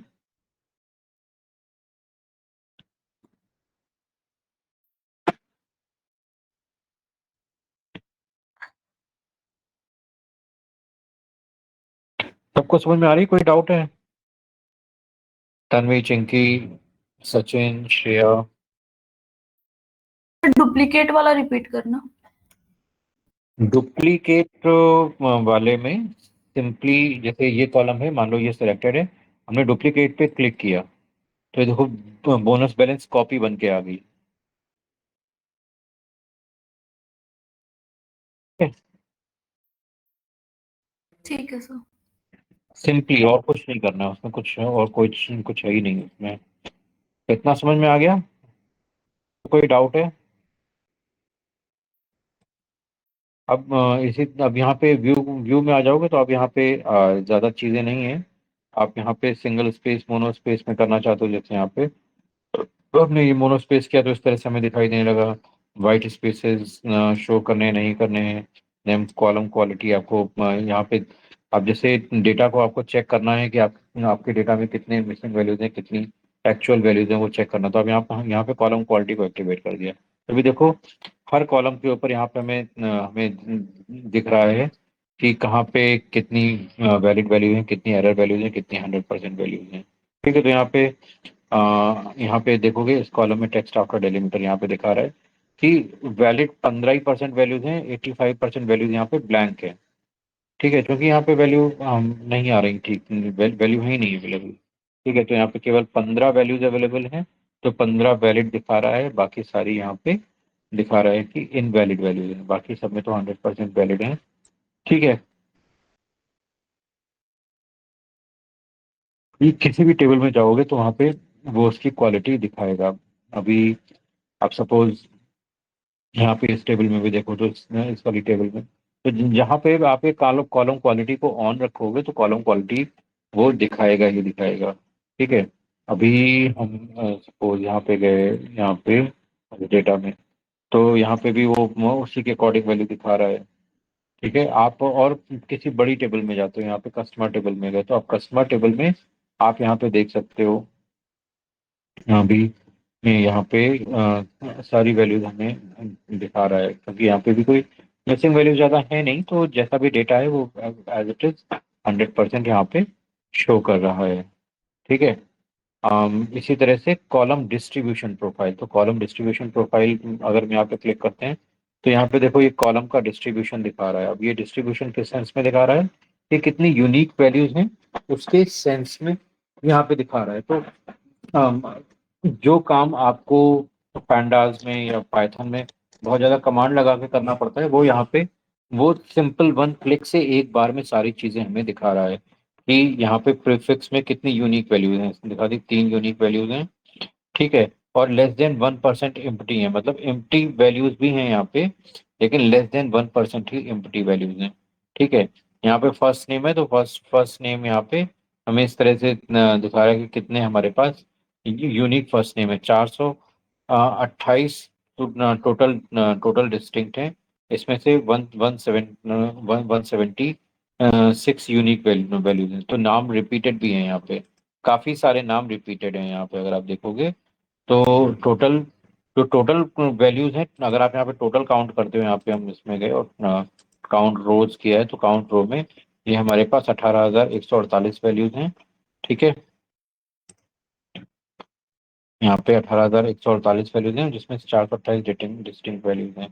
सबको समझ में आ रही है? कोई डाउट है? तन्वी, चिंकी, सचिन, श्रेया। डुप्लीकेट वाला रिपीट करना। डुप्लीकेट वाले में सिंपली जैसे ये कॉलम है, मान लो ये सिलेक्टेड है, हमने डुप्लीकेट पे क्लिक किया तो ये देखो बोनस बैलेंस कॉपी बन के आ गई। ठीक है सर। सिंपली, और कुछ नहीं करना है उसमें, कुछ और कुछ कुछ है ही नहीं उसमें। इतना समझ में आ गया? कोई डाउट है? अब यहाँ पे व्यू व्यू में आ जाओगे तो अब यहाँ पे ज़्यादा चीज़ें नहीं है। आप यहाँ पे सिंगल स्पेस मोनो स्पेस में करना चाहते हो, जैसे यहाँ पे तो हमने ये मोनो स्पेस किया तो इस तरह से हमें दिखाई देने लगा। वाइट स्पेसेस शो करने नहीं करने हैं। देन कॉलम क्वालिटी आपको यहाँ पे, आप जैसे डेटा को आपको चेक करना है कि आपके डेटा में कितने मिसिंग वैल्यूज हैं, कितनी एक्चुअल वैल्यूज हैं, वो चेक करना। तो अब यहाँ पे कॉलम क्वालिटी को एक्टिवेट कर दिया। अभी देखो हर कॉलम के ऊपर यहाँ पे हमें दिख रहा है कि कहाँ पे कितनी वैलिड वैल्यू है, कितनी एरर वैल्यूज है, कितनी 100% वैल्यूज हैं। ठीक है, तो यहाँ पे देखोगे इस कॉलम में टेक्स्ट आफ्टर डेलीमीटर यहाँ पे दिखा रहा है कि वैलिड 15% वैल्यूज हैं, 85% वैल्यूज यहाँ पे ब्लैंक है। ठीक है, क्योंकि यहाँ पे वैल्यू नहीं आ रही, ठीक वैल्यू ही नहीं अवेलेबल। ठीक है, तो यहाँ पे केवल 15 वैल्यूज अवेलेबल हैं। तो 15 वैलिड दिखा रहा है, बाकी सारी यहाँ पे दिखा रहा है कि इनवैलिड वैल्यूज है, बाकी सब में तो 100% वैलिड है। ठीक है, ये किसी भी टेबल में जाओगे तो वहाँ पे वो उसकी क्वालिटी दिखाएगा। अभी आप सपोज यहाँ पे इस टेबल में भी देखो तो इस वाली टेबल में तो जहाँ पे आप एक कॉलम कॉलम क्वालिटी को ऑन रखोगे तो कॉलम क्वालिटी वो दिखाएगा ही दिखाएगा। ठीक है, अभी हम सपोज यहाँ पे गए, यहाँ पे डेटा में, तो यहाँ पे भी वो उसी के अकॉर्डिंग वैल्यू दिखा रहा है। ठीक है, आप और किसी बड़ी टेबल में जाते हो, यहाँ पे कस्टमर टेबल में गए तो आप कस्टमर टेबल में आप यहाँ पे देख सकते हो। अभी यहाँ पे सारी वैल्यूज हमें दिखा रहा है, क्योंकि यहाँ पे भी कोई मिसिंग वैल्यू ज़्यादा है नहीं, तो जैसा भी डेटा है वो एज इट इज 100% यहाँ पे शो कर रहा है। ठीक है, इसी तरह से कॉलम डिस्ट्रीब्यूशन प्रोफाइल, तो कॉलम डिस्ट्रीब्यूशन प्रोफाइल अगर हम यहाँ पे क्लिक करते हैं तो यहाँ पे देखो ये कॉलम का डिस्ट्रीब्यूशन दिखा रहा है। अब ये डिस्ट्रीब्यूशन किस सेंस में दिखा रहा है कि कितनी यूनिक वैल्यूज हैं उसके सेंस में यहाँ पे दिखा रहा है। तो अम, जो काम आपको पैंडास में या पाइथन में बहुत ज़्यादा कमांड लगा के करना पड़ता है, वो यहाँ पे वो सिंपल वन क्लिक से एक बार में सारी चीज़ें हमें दिखा रहा है कि यहाँ पे प्रीफिक्स में कितनी यूनिक वैल्यूज हैं। इसने दिखा दी 3 यूनिक वैल्यूज हैं। ठीक है, और लेस देन 1% एम्प्टी है, मतलब एम्प्टी वैल्यूज भी हैं यहाँ पे, लेकिन लेस देन 1% ही एम्प्टी वैल्यूज हैं। ठीक है, यहाँ पे फर्स्ट नेम है तो फर्स्ट फर्स्ट नेम यहाँ पे हमें इस तरह से दिखा रहा है कि कितने हमारे पास यूनिक फर्स्ट नेम है। 428 टोटल टोटल डिस्टिंक्ट है। इसमें से one one seven one 176 unique values हैं। तो नाम रिपीटेड भी हैं यहाँ पे, काफी सारे नाम रिपीटेड हैं यहाँ पे अगर आप देखोगे तो। टोटल जो टोटल वैल्यूज हैं, अगर आप यहाँ पे टोटल काउंट करते हो, यहाँ पे हम इसमें गए और काउंट रोज किया है तो काउंट रो में ये हमारे पास 18,148 वैल्यूज हैं। ठीक है, यहाँ पे 18,148 वैल्यूज हैं जिसमें से 428 डिस्टिंक्ट वैल्यूज हैं।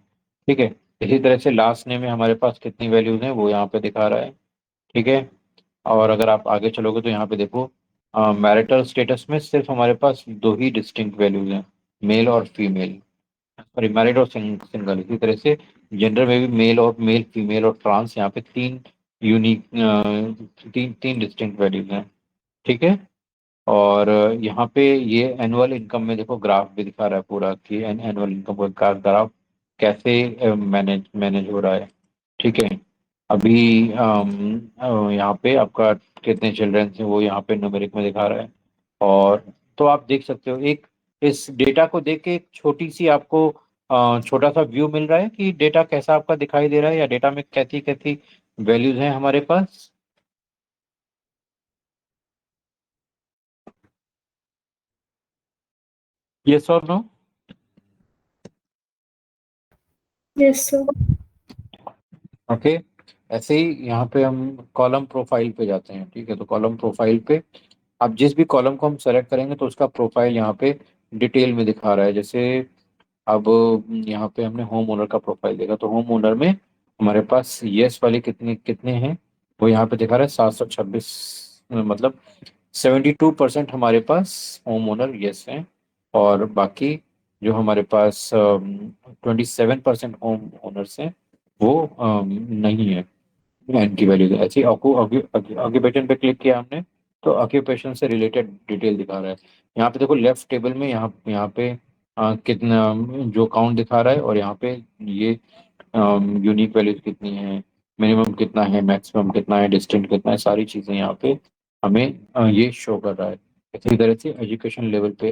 ठीक है, इसी तरह से लास्ट नेम में हमारे पास कितनी वैल्यूज हैं वो यहाँ पे दिखा रहा है। ठीक है, और अगर आप आगे चलोगे तो यहाँ पे देखो मैरिटल स्टेटस में सिर्फ हमारे पास दो ही डिस्टिंक्ट वैल्यूज हैं, मेल और फीमेल। सॉरी, मैरिड और सिंगल। इसी तरह से जेंडर में भी मेल फीमेल और ट्रांस, यहाँ पे तीन यूनिक तीन तीन डिस्टिंक्ट वैल्यूज हैं। ठीक है, और यहाँ पे ये एनुअल इनकम में देखो ग्राफ भी दिखा रहा है पूरा कि एनुअल इनकम का ग्राफ कैसे मैनेज मैनेज हो रहा है। ठीक है। अभी यहाँ पे आपका कितने चिल्ड्रन हैं वो यहाँ पे न्यूमेरिक में दिखा रहा है। और तो आप देख सकते हो एक इस डेटा को देख के एक छोटी सी आपको छोटा सा व्यू मिल रहा है कि डेटा कैसा आपका दिखाई दे रहा है या डेटा में कैसी कैसी वैल्यूज हैं हमारे पास। यस और नो। Yes sir. ओके। ऐसे ही यहाँ पे हम कॉलम प्रोफाइल पे जाते हैं। ठीक है, तो कॉलम प्रोफाइल पे आप जिस भी कॉलम को हम सेलेक्ट करेंगे तो उसका प्रोफाइल यहाँ पे डिटेल में दिखा रहा है। जैसे अब यहाँ पे हमने होम ओनर का प्रोफाइल देखा तो होम ओनर में हमारे पास यस वाले कितने कितने हैं वो यहाँ पे दिखा रहा है 726। मतलब 72% हमारे पास होम ओनर यस हैं। और बाकी जो हमारे पास 27% होम ओनर्स हैं वो नहीं है। एन की वैल्यू ऐसी ऑक्यूपेशन पे क्लिक किया हमने तो ऑक्यूपेशन से रिलेटेड डिटेल दिखा रहा है। यहाँ पे देखो लेफ्ट टेबल में यहाँ यहाँ पे कितना जो काउंट दिखा रहा है और यहाँ पे ये यूनिक वैल्यूज कितनी है, मिनिमम कितना है, मैक्सिमम कितना है, डिस्टेंट कितना है, सारी चीज़ें यहाँ पे हमें ये शो कर रहा है। इसी तरह से एजुकेशन लेवल पे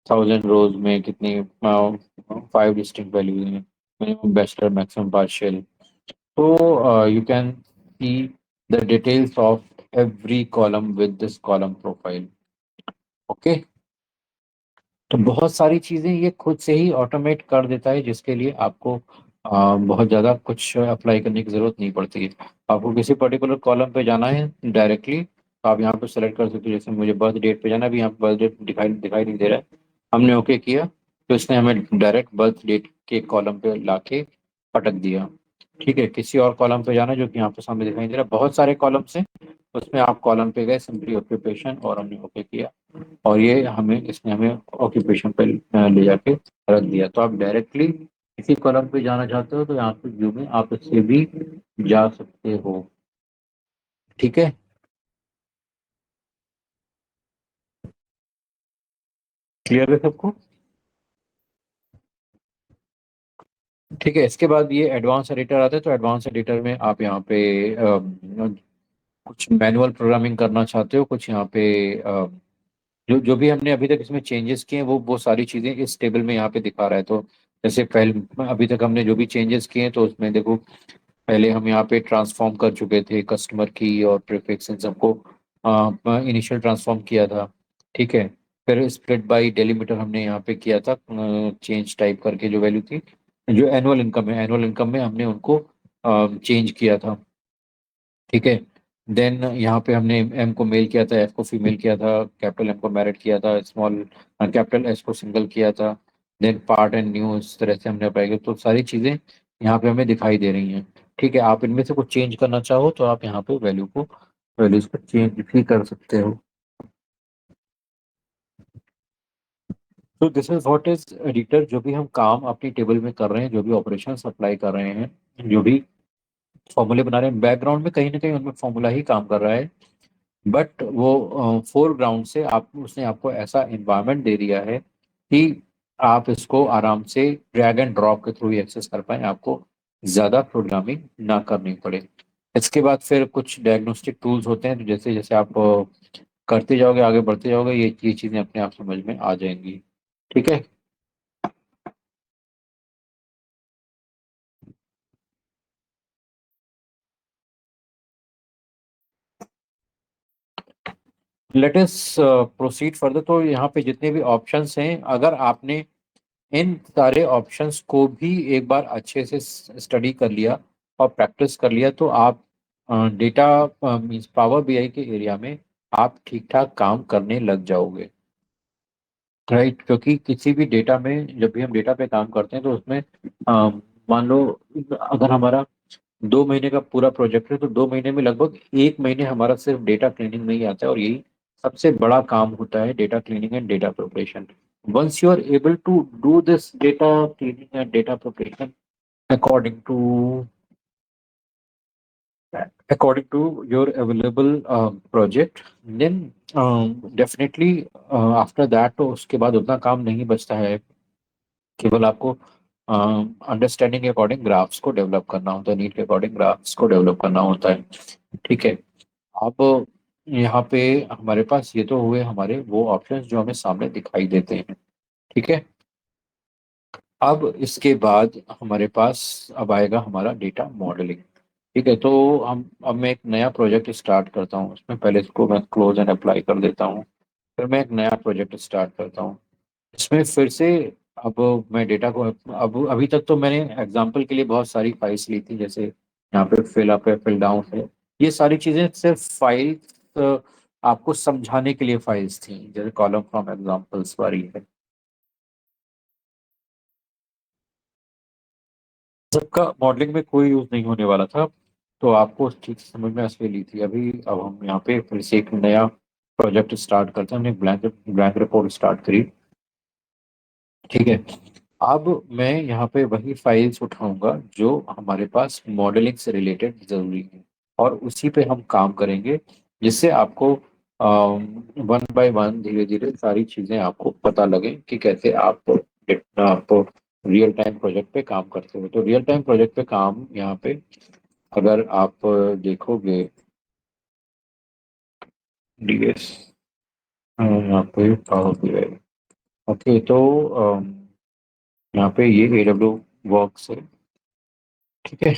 1000 रोज में कितनी 5 डिस्टिंक्ट वैल्यूज हैं, minimum bachelor maximum partial. So you can see the details of every column with this column profile. Okay. तो बहुत सारी चीजें ये खुद से ही ऑटोमेट कर देता है जिसके लिए आपको बहुत ज़्यादा कुछ अप्लाई करने की ज़रूरत नहीं पड़ती है। आपको किसी पर्टिकुलर कॉलम पे जाना है डायरेक्टली तो आप यहाँ पे सेलेक्ट कर सकते हो। जैसे मुझे बर्थ डेट पे जाना है, अभी यहाँ बर्थ डेट दिखाई दिखाई नहीं दे रहा है। हमने ओके किया तो इसने हमें डायरेक्ट बर्थ डेट के कॉलम पे लाके पटक दिया। ठीक है, किसी और कॉलम पे जाना है जो कि यहाँ पे सामने दिखाई नहीं दे रहा है। बहुत सारे कॉलम्स हैं उसमें आप कॉलम पे गए, सिंपली ऑक्यूपेशन और हमने ओके किया और ये हमें इसने हमें ऑक्यूपेशन पे ले जाके रख दिया। तो आप डायरेक्टली किसी कॉलम पे जाना चाहते हो तो यहाँ पे व्यू में आप इससे भी जा सकते हो। ठीक है। क्लियर है सबको? ठीक है, इसके बाद ये एडवांस एडिटर आता है तो एडवांस एडिटर में आप यहाँ पे कुछ मैनुअल प्रोग्रामिंग करना चाहते हो, कुछ यहाँ पे जो जो भी हमने अभी तक इसमें चेंजेस किए हैं वो सारी चीजें इस टेबल में यहाँ पे दिखा रहा है। तो जैसे पहले अभी तक हमने जो भी चेंजेस किए हैं तो उसमें देखो पहले हम यहाँ पे ट्रांसफॉर्म कर चुके थे कस्टमर की और प्रीफिक्स इन सबको इनिशियल ट्रांसफॉर्म किया था। ठीक है। फिर स्प्लिट बाय डेलीमीटर हमने यहाँ पे किया था चेंज टाइप करके जो वैल्यू थी। जो एनुअल इनकम में हमने उनको चेंज किया था। ठीक है। देन यहाँ पे हमने एम को मेल किया था, एफ को फीमेल किया था, कैपिटल एम को मैरिड किया था, स्मॉल कैपिटल एस को सिंगल किया था। देन पार्ट एंड न्यू इस तरह से हमने अप्लाई किया तो सारी चीज़ें यहाँ पे हमें दिखाई दे रही हैं। ठीक है, आप इनमें से कुछ चेंज करना चाहो तो आप यहाँ पे वैल्यूज को चेंज भी कर सकते हो। तो this is what is editor. जो भी हम काम अपनी टेबल में कर रहे हैं, जो भी ऑपरेशन अप्लाई कर रहे हैं, जो भी फॉर्मूले बना रहे हैं, बैकग्राउंड में कहीं ना कहीं उनमें फॉर्मूला ही काम कर रहा है। बट वो फोरग्राउंड से आप उसने आपको ऐसा इन्वायरमेंट दे दिया है कि आप इसको आराम से ड्रैग एंड ड्रॉप के थ्रू ही एक्सेस कर पाए, आपको ज़्यादा प्रोग्रामिंग ना करनी पड़े। इसके बाद फिर कुछ डायग्नोस्टिक टूल्स होते हैं तो जैसे जैसे आप करते जाओगे आगे बढ़ते जाओगे ये चीज़ें अपने आप समझ में आ जाएंगी। ठीक है। Let us proceed further. तो यहाँ पे जितने भी ऑप्शंस हैं अगर आपने इन सारे ऑप्शंस को भी एक बार अच्छे से स्टडी कर लिया और प्रैक्टिस कर लिया तो आप डेटा मींस पावर बीआई के एरिया में आप ठीक ठाक काम करने लग जाओगे। राइट, क्योंकि किसी भी डेटा में जब भी हम डेटा पे काम करते हैं तो उसमें अ, मान लो अगर हमारा 2 महीने का पूरा प्रोजेक्ट है तो 2 महीने में लगभग 1 महीने हमारा सिर्फ डेटा क्लीनिंग में ही आता है और यही सबसे बड़ा काम होता है, data cleaning and data preparation. once you are able to do this data cleaning and data preparation according to according to your available project, then definitely after that तो उसके बाद उतना काम नहीं बचता है। केवल आपको अंडरस्टैंडिंग के अकॉर्डिंग ग्राफ्स को डेवलप करना होता है, नीड के अकॉर्डिंग ग्राफ्स को डेवलप करना होता है। ठीक है। अब यहाँ पे हमारे पास ये तो हुए हमारे वो ऑप्शंस जो हमें सामने दिखाई देते हैं। ठीक है। अब इसके बाद हमारे पास अब आएगा हमारा डेटा मॉडलिंग। ठीक है। तो हम अब मैं एक नया प्रोजेक्ट स्टार्ट करता हूँ, उसमें पहले इसको मैं क्लोज एंड अप्लाई कर देता हूँ। फिर मैं एक नया प्रोजेक्ट स्टार्ट करता हूँ। इसमें फिर से अब मैं डेटा को अब अभी तक तो मैंने एग्जांपल के लिए बहुत सारी फाइल्स ली थी, जैसे यहाँ पे फिल अप है, फिल डाउन है। ये सारी चीज़ें सिर्फ फाइल आपको समझाने के लिए फाइल्स थी, जैसे कॉलम फ्रॉम एग्जांपल्स वाली है। सबका मॉडलिंग में कोई यूज नहीं होने वाला था, तो आपको ठीक से समझ में इसलिए ली थी। अभी अब हम यहाँ पे फिर से एक नया प्रोजेक्ट स्टार्ट करते हैं। हमने ब्लैंक ब्लैंक रिपोर्ट स्टार्ट करी। ठीक है। अब मैं यहाँ पे वही फाइल्स उठाऊंगा जो हमारे पास मॉडलिंग से रिलेटेड जरूरी है, और उसी पे हम काम करेंगे, जिससे आपको वन बाय वन धीरे धीरे सारी चीजें आपको पता लगे कि कैसे आप रियल टाइम प्रोजेक्ट पे काम करते हो। तो रियल टाइम प्रोजेक्ट पे काम यहाँ पे अगर आप देखोगे, डीएस यहाँ पे पावर बीआई। ओके। तो यहाँ पे ये एडब्ल्यू वर्क्स है। ठीक है।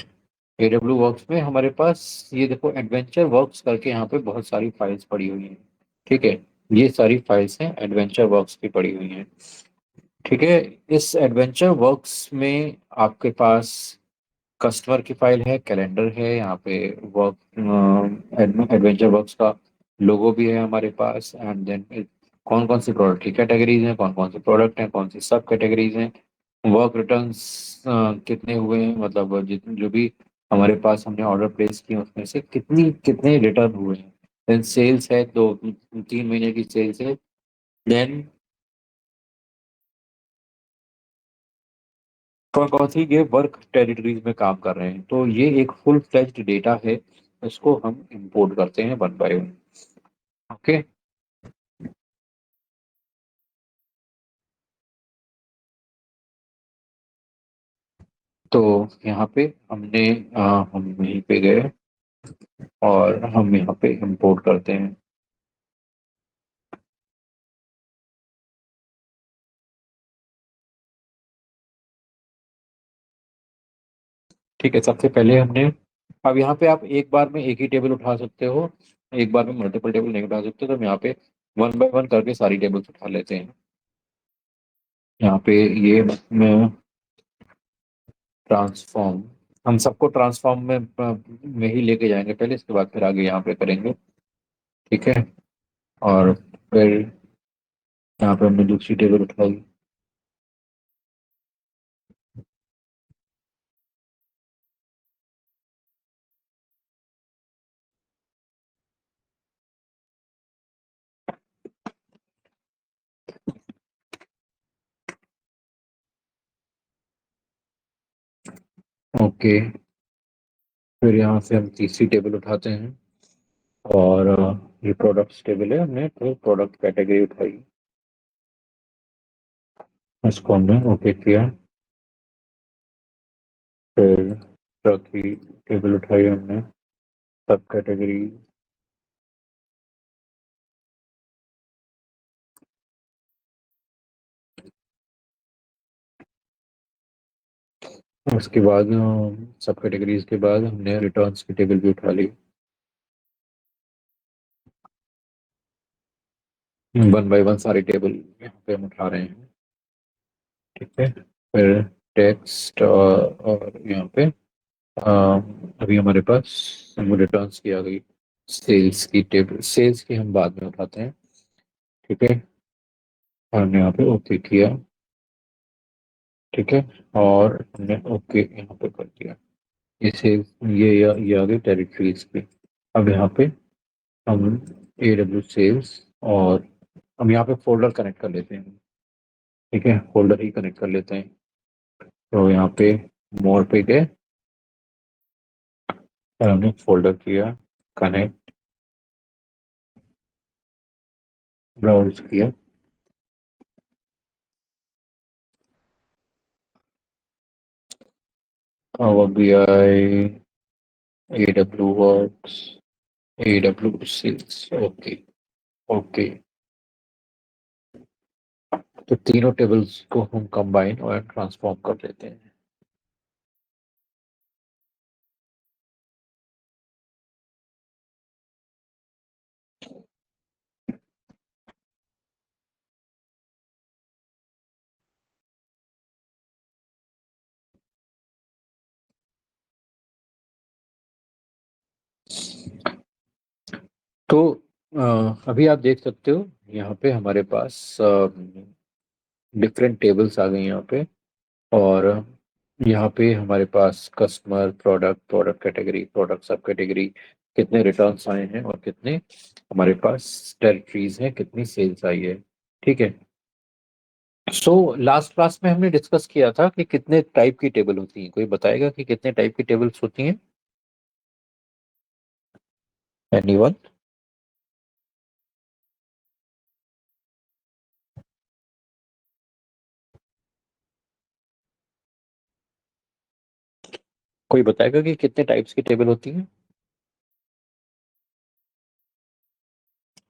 एडब्ल्यू वर्क्स में हमारे पास ये देखो एडवेंचर वर्क्स करके यहाँ पे बहुत सारी फाइल्स पड़ी हुई हैं। ठीक है। ये सारी फाइल्स हैं एडवेंचर वर्क्स की पड़ी हुई हैं। ठीक है। इस एडवेंचर वर्क्स में आपके पास कस्टमर की फाइल है, कैलेंडर है, यहाँ पे वर्क एडवेंचर वर्क्स का लोगो भी है हमारे पास, एंड देन कौन कौन सी प्रोडक्ट की कैटेगरीज हैं, कौन कौन से प्रोडक्ट हैं, कौन सी सब कैटेगरीज हैं, वर्क रिटर्न्स कितने हुए हैं, मतलब जितने जो भी हमारे पास हमने ऑर्डर प्लेस किए उसमें से कितनी कितने रिटर्न हुए हैं। देन सेल्स है, 2 3 महीने की सेल्स है। देन कौन कौन सी ये वर्क टेरिटरीज में काम कर रहे हैं। तो ये एक फुल फ्लेज्ड डेटा है, इसको हम इंपोर्ट करते हैं वन बाय वन। ओके। तो यहाँ पे हमने हम यहीं पे गए और हम यहाँ पे इंपोर्ट करते हैं। ठीक है। सबसे पहले हमने अब यहाँ पे आप एक बार में एक ही टेबल उठा सकते हो, एक बार में मल्टीपल टेबल नहीं उठा सकते, तो हम यहाँ पे वन बाय वन करके सारी टेबल्स उठा लेते हैं। यहाँ पे ये में ट्रांसफॉर्म, हम सबको ट्रांसफॉर्म में ही लेके जाएंगे पहले, इसके बाद फिर आगे यहाँ पे करेंगे। ठीक है। और फिर यहाँ पे हमने दूसरी टेबल उठाई। ओके। फिर यहाँ से हम तीसरी टेबल उठाते हैं, और ये प्रोडक्ट्स टेबल है, हमने तो प्रोडक्ट कैटेगरी उठाई, इसको हमने ओके किया। फिर ट्रक की टेबल उठाई हमने, सब कैटेगरी। उसके बाद सब कैटेगरीज के बाद हमने रिटर्न्स की टेबल भी उठा ली। वन बाय वन सारी टेबल यहाँ पे हम उठा रहे हैं। ठीक है। फिर टेक्स्ट और यहाँ पे अभी हमारे पास रिटर्न्स की आ गई। सेल्स की टेबल, सेल्स की हम बाद में उठाते हैं। ठीक है। हमने यहाँ पे ओके किया। ठीक है। और हमने ओके यहाँ पे कर दिया। ये सेल्स, ये आ गई टेरिटरीज पे। अब यहाँ पे हम AW सेल्स, और हम यहाँ पे फोल्डर कनेक्ट कर लेते हैं। ठीक है। फोल्डर ही कनेक्ट कर लेते हैं। तो यहाँ पे मोर पे गए, और हमने फोल्डर किया, कनेक्ट, ब्राउज किया, power BI, AW works, AW sales. Okay, okay. तो तीनों टेबल्स को हम कंबाइन और ट्रांसफॉर्म कर लेते हैं। तो अभी आप देख सकते हो यहाँ पे हमारे पास डिफरेंट टेबल्स आ गई यहाँ पे। और यहाँ पे हमारे पास customer, product, product category, product sub category, कितने रिटर्न्स आए हैं और कितने हमारे पास टेरिटरीज हैं, कितनी सेल्स आई है। ठीक है। सो लास्ट क्लास में हमने डिस्कस किया था कि कितने टाइप की टेबल होती हैं। कोई बताएगा कि कितने टाइप की टेबल्स होती हैं? एनीवन? कोई बताएगा कि कितने टाइप्स की टेबल होती हैं?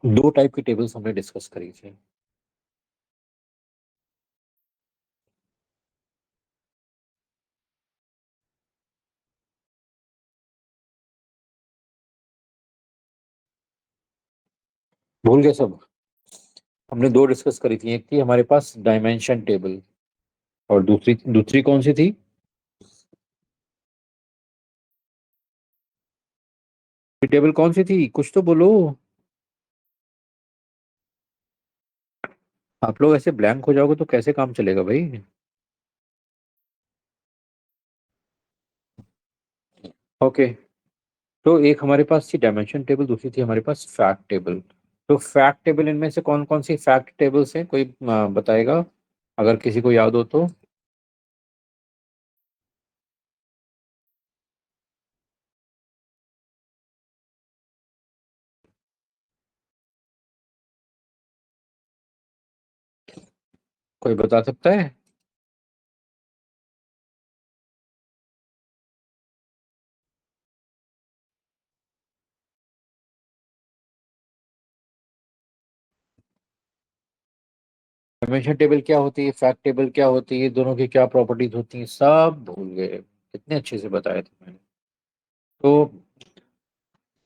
दो टाइप की टेबल्स हमने डिस्कस करी थी। भूल गए सब? हमने दो डिस्कस करी थी, एक थी हमारे पास डायमेंशन टेबल, और दूसरी दूसरी कौन सी थी? टेबल कौन सी थी, कुछ तो बोलो। आप लोग ऐसे ब्लैंक हो जाओगे तो कैसे काम चलेगा भाई? ओके। तो एक हमारे पास थी डायमेंशन टेबल, दूसरी थी हमारे पास फैक्ट टेबल। तो फैक्ट टेबल, इनमें से कौन कौन सी फैक्ट टेबल्स हैं, कोई बताएगा अगर किसी को याद हो तो? कोई बता सकता है? डायमेंशन टेबल क्या होती है, फैक्ट टेबल क्या होती है, दोनों की क्या प्रॉपर्टीज होती हैं, सब भूल गए। कितने अच्छे से बताया था मैंने। तो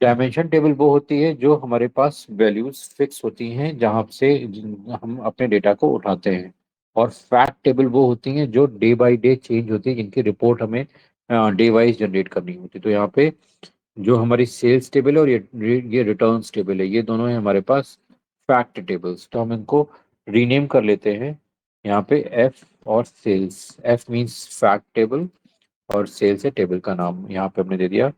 डायमेंशन टेबल वो होती है जो हमारे पास वैल्यूज फिक्स होती हैं, जहां से हम अपने डेटा को उठाते हैं। और फैक्ट टेबल वो होती हैं जो डे बाय डे चेंज होती है, जिनकी रिपोर्ट हमें डे वाइज जनरेट करनी होती है। तो यहाँ पे जो हमारी सेल्स टेबल है और ये रिटर्न्स टेबल है, ये दोनों है हमारे पास फैक्ट टेबल्स। तो हम इनको रीनेम कर लेते हैं यहाँ पे एफ और sales. F means fact table और सेल्स है टेबल का नाम। यहाँ पे हमने दे दिया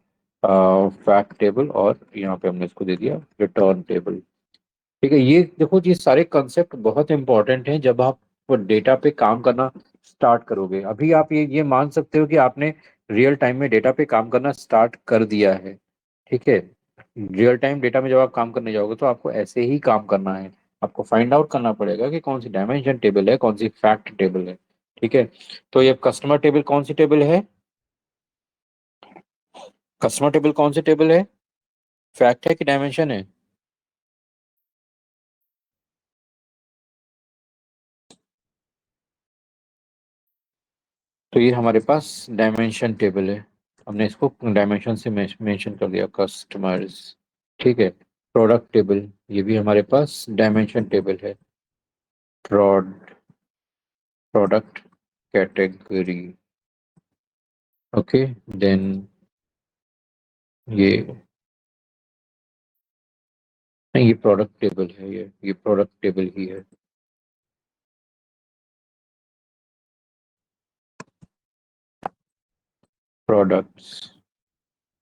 फैक्ट टेबल, और यहाँ पे हमने इसको दे दिया रिटर्न टेबल। ठीक है। ये देखो, ये सारे कंसेप्ट बहुत इंपॉर्टेंट हैं जब आप डेटा पे काम करना स्टार्ट करोगे। अभी आप ये मान सकते हो कि आपने रियल टाइम में डेटा पे काम करना स्टार्ट कर दिया है। ठीक है। रियल टाइम डेटा में जब आप काम करने जाओगे तो आपको ऐसे ही काम करना है। आपको फाइंड आउट करना पड़ेगा कि कौन सी डायमेंशन टेबल है, कौन सी फैक्ट टेबल है। ठीक है। तो ये कस्टमर टेबल कौन सी टेबल है? कस्टमर टेबल कौन सी टेबल है? फैक्ट है कि डायमेंशन है? तो ये हमारे पास डायमेंशन टेबल है। हमने इसको डायमेंशन से मेंशन कर दिया, कस्टमर्स। ठीक है। प्रोडक्ट टेबल, ये भी हमारे पास डायमेंशन टेबल है। प्रोड प्रोडक्ट कैटेगरी। ओके। देन ये, नहीं, ये प्रोडक्ट टेबल है, ये प्रोडक्ट टेबल ही है। प्रोडक्ट्स।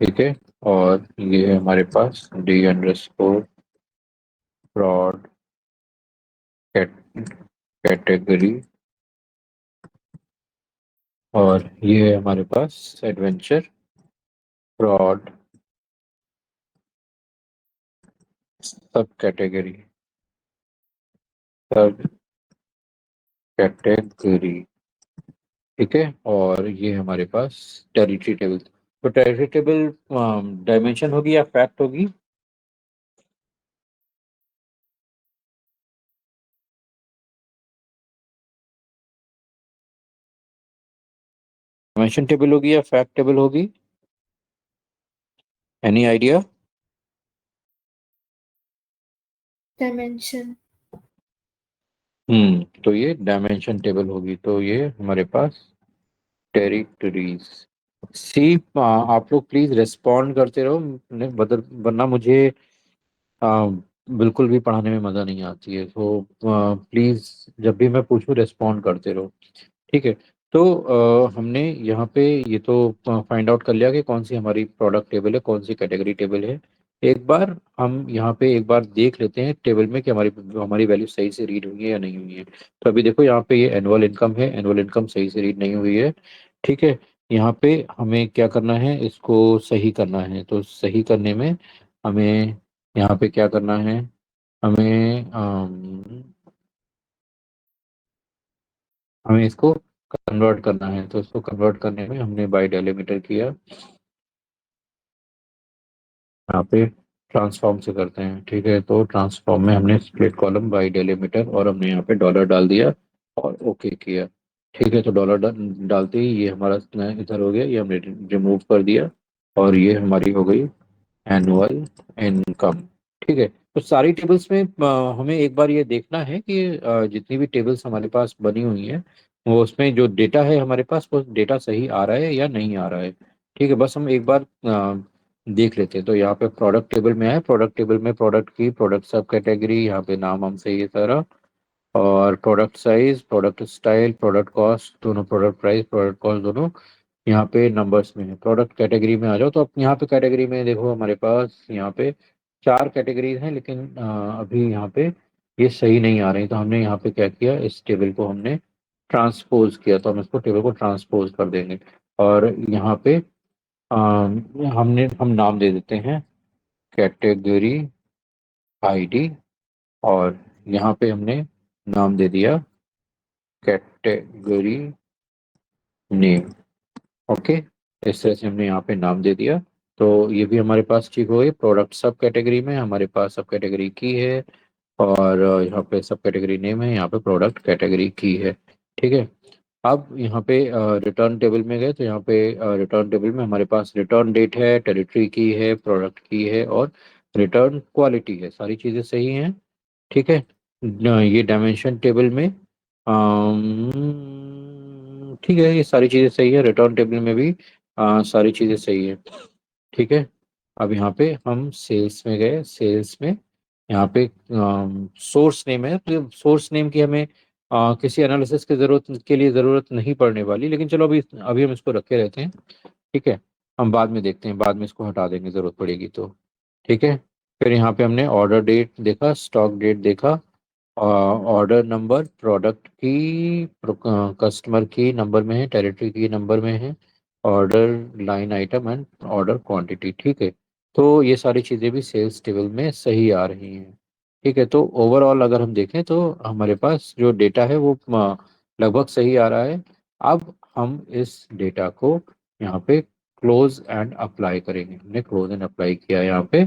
ठीक है। और ये है हमारे पास D_, प्रोड कैटेगरी। और ये है हमारे पास एडवेंचर, फ्रॉड सब कैटेगरी, सब कैटेगरी, ठीक है। और ये हमारे पास टेरिटरी टेबल। तो टेरिटरी टेबल डायमेंशन होगी या फैक्ट होगी? डायमेंशन टेबल होगी या फैक्ट टेबल होगी? Any idea? डायमेंशन। तो ये डायमेंशन टेबल होगी, तो ये हमारे पास टेरिटरीज। सी, आप लोग प्लीज रिस्पॉन्ड करते रहो, वरना मुझे आ, बिल्कुल भी पढ़ाने में मजा नहीं आती है। तो प्लीज जब भी मैं पूछूं रिस्पॉन्ड करते रहो, ठीक है। तो हमने यहाँ पे ये तो फाइंड आउट कर लिया कि कौन सी हमारी प्रोडक्ट टेबल है, कौन सी कैटेगरी टेबल है। एक बार हम यहाँ पे एक बार देख लेते हैं टेबल में कि हमारी हमारी वैल्यू सही से रीड हुई है या नहीं हुई है। तो अभी देखो यहाँ पे ये एनुअल इनकम है, एनुअल इनकम सही से रीड नहीं हुई है, ठीक है। यहाँ पे हमें क्या करना है, इसको सही करना है। तो सही करने में हमें यहाँ पे क्या करना है, हमें हमें इसको कन्वर्ट करना है। तो इसको कन्वर्ट करने में हमने बाय डेलीमीटर किया, यहाँ पे ट्रांसफॉर्म से करते हैं, ठीक है। तो ट्रांसफॉर्म में हमने स्प्लिट कॉलम बाय डेलीमीटर और हमने यहाँ पे डॉलर डाल दिया और ओके किया, ठीक है। तो डॉलर डालते ही ये हमारा इधर हो गया, ये हमने रिमूव कर दिया और ये हमारी हो गई एनुअल इनकम, ठीक है। तो सारी टेबल्स में हमें एक बार ये देखना है कि जितनी भी टेबल्स हमारे पास बनी हुई हैं वो उसमें जो डेटा है हमारे पास वो डेटा सही आ रहा है या नहीं आ रहा है, ठीक है। बस हम एक बार देख लेते हैं। तो यहाँ पे प्रोडक्ट टेबल में है, प्रोडक्ट टेबल में प्रोडक्ट की प्रोडक्ट सब कैटेगरी, यहाँ पे नाम हम सही है सारा, और product size, product style, product cost दोनों, प्रोडक्ट प्राइस, प्रोडक्ट कॉस्ट दोनों यहाँ पे नंबर्स में है। प्रोडक्ट कैटेगरी में आ जाओ। तो अब यहाँ पे कैटेगरी में देखो हमारे पास यहाँ पे चार कैटेगरीज हैं, लेकिन अभी यहाँ पे ये सही नहीं आ रही। तो हमने यहाँ पे क्या किया, इस टेबल को हमने ट्रांसपोज किया। तो हम इसको टेबल को ट्रांसपोज कर देंगे और यहाँ पे हम नाम दे देते हैं कैटेगरी आईडी, और यहाँ पे हमने नाम दे दिया कैटेगरी नेम, ओके। इस तरह से हमने यहाँ पे नाम दे दिया। तो ये भी हमारे पास ठीक हो गई। प्रोडक्ट सब कैटेगरी में हमारे पास सब कैटेगरी की है, और यहाँ पे सब कैटेगरी नेम है, यहाँ पे प्रोडक्ट कैटेगरी की है, ठीक है। अब यहाँ पे रिटर्न टेबल में गए तो यहाँ पे रिटर्न टेबल में हमारे पास रिटर्न डेट है, टेरिटरी की है, प्रोडक्ट की है और रिटर्न क्वालिटी है, सारी चीज़ें सही हैं, ठीक है। ये डायमेंशन टेबल में ठीक है, ये सारी चीज़ें सही है। रिटर्न टेबल में भी सारी चीज़ें सही है, ठीक है। अब यहाँ पे हम सेल्स में गए, सेल्स में यहाँ पे सोर्स नेम है। तो सोर्स नेम की हमें किसी एनालिसिस की जरूरत के लिए ज़रूरत नहीं पड़ने वाली, लेकिन चलो अभी अभी हम इसको रखे रहते हैं, ठीक है। हम बाद में देखते हैं, बाद में इसको हटा देंगे ज़रूरत पड़ेगी तो, ठीक है। फिर यहाँ पे हमने ऑर्डर डेट देखा, स्टॉक डेट देखा, ऑर्डर नंबर प्रोडक्ट की कस्टमर की नंबर में है, टेरिटरी की नंबर में है, order line item and order quantity, ठीक है। तो ये सारी चीज़ें भी सेल्स टेबल में सही आ रही हैं, ठीक है। तो ओवरऑल अगर हम देखें तो हमारे पास जो डेटा है वो लगभग सही आ रहा है। अब हम इस डेटा को यहाँ पे क्लोज एंड अप्लाई करेंगे। हमने क्लोज एंड अप्लाई किया यहाँ पे,